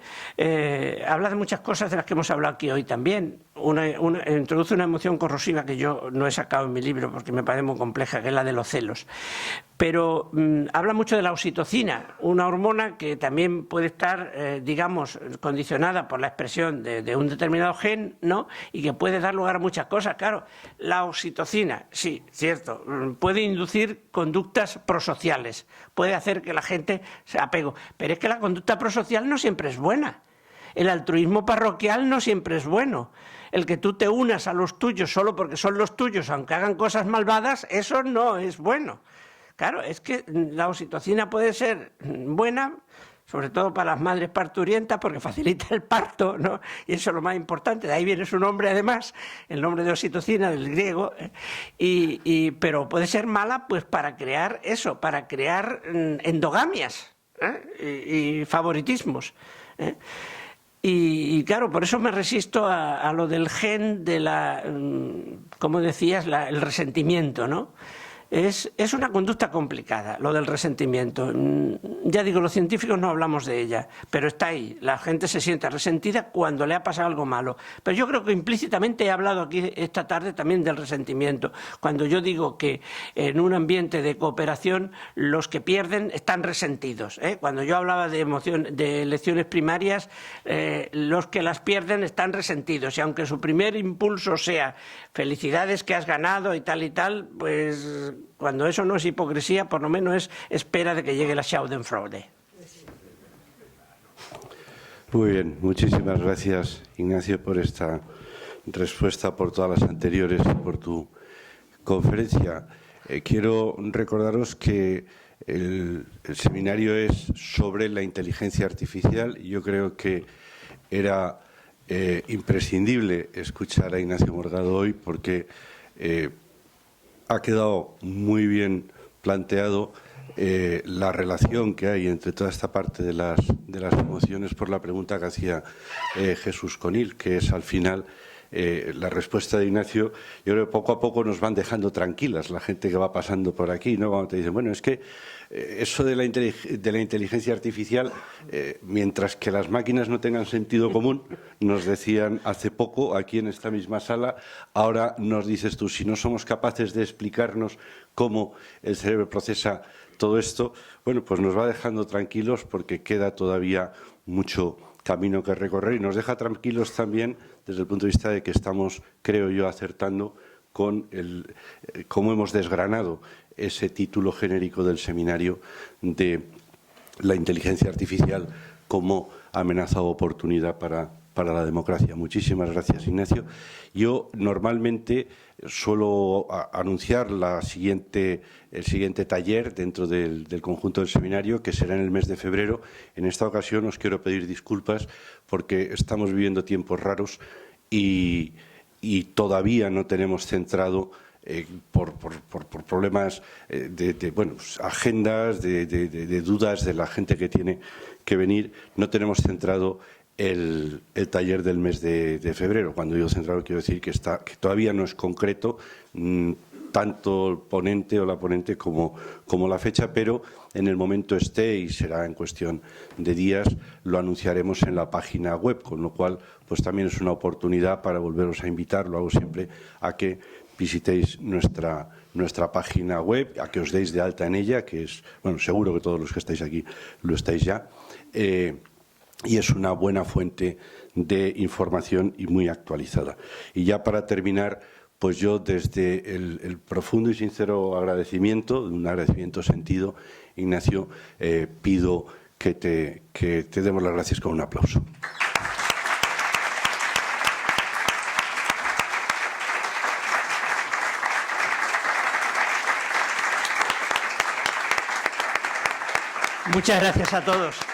habla de muchas cosas de las que hemos hablado aquí hoy también. Introduce una emoción corrosiva que yo no he sacado en mi libro porque me parece muy compleja, que es la de los celos. Pero habla mucho de la oxitocina, una hormona que también puede estar, digamos, condicionada por la expresión de un determinado gen, ¿no? Y que puede dar lugar a muchas cosas. Claro, la oxitocina, sí, cierto, puede inducir conductas prosociales, puede hacer que la gente se apegue. Pero es que la conducta prosocial no siempre es buena. El altruismo parroquial no siempre es bueno. El que tú te unas a los tuyos solo porque son los tuyos, aunque hagan cosas malvadas, eso no es bueno. Claro, es que la oxitocina puede ser buena, sobre todo para las madres parturientas, porque facilita el parto, ¿no? Y eso es lo más importante. De ahí viene su nombre, además, el nombre de oxitocina, del griego. Pero puede ser mala, pues, para crear eso, para crear endogamias, y favoritismos. Y claro, por eso me resisto a lo del gen de la, como decías, el resentimiento, ¿no? Es una conducta complicada, lo del resentimiento. Ya digo, los científicos no hablamos de ella, pero está ahí. La gente se siente resentida cuando le ha pasado algo malo. Pero yo creo que implícitamente he hablado aquí esta tarde también del resentimiento. Cuando yo digo que en un ambiente de cooperación los que pierden están resentidos, ¿eh? Cuando yo hablaba de elecciones primarias, los que las pierden están resentidos. Y aunque su primer impulso sea felicidades que has ganado y tal, pues cuando eso no es hipocresía, por lo menos es espera de que llegue la Schadenfreude. Muy bien, muchísimas gracias, Ignacio, por esta respuesta, por todas las anteriores y por tu conferencia. Quiero recordaros que el seminario es sobre la inteligencia artificial y yo creo que era imprescindible escuchar a Ignacio Morgado hoy porque ha quedado muy bien planteado la relación que hay entre toda esta parte de las emociones por la pregunta que hacía Jesús Conil, que es al final la respuesta de Ignacio. Yo creo que poco a poco nos van dejando tranquilas la gente que va pasando por aquí, ¿no? Cuando te dicen, bueno, es que eso de la inteligencia artificial, mientras que las máquinas no tengan sentido común, nos decían hace poco aquí en esta misma sala, ahora nos dices tú, si no somos capaces de explicarnos cómo el cerebro procesa todo esto, bueno, pues nos va dejando tranquilos porque queda todavía mucho camino que recorrer y nos deja tranquilos también desde el punto de vista de que estamos, creo yo, acertando con cómo hemos desgranado ese título genérico del seminario de la inteligencia artificial como amenaza o oportunidad para la democracia. Muchísimas gracias, Ignacio. Yo normalmente suelo anunciar el siguiente taller dentro del conjunto del seminario, que será en el mes de febrero. En esta ocasión os quiero pedir disculpas porque estamos viviendo tiempos raros y todavía no tenemos centrado por problemas de agendas, de dudas de la gente que tiene que venir, no tenemos centrado el taller del mes de febrero. Cuando digo centrado quiero decir que todavía no es concreto tanto el ponente o la ponente como la fecha, pero en el momento esté y será en cuestión de días, lo anunciaremos en la página web, con lo cual pues también es una oportunidad para volveros a invitar, lo hago siempre, a que visitéis nuestra página web, a que os deis de alta en ella, que es, bueno, seguro que todos los que estáis aquí lo estáis ya, y es una buena fuente de información y muy actualizada. Y ya para terminar, pues yo desde el profundo y sincero agradecimiento, un agradecimiento sentido, Ignacio, pido que te demos las gracias con un aplauso. Muchas gracias a todos.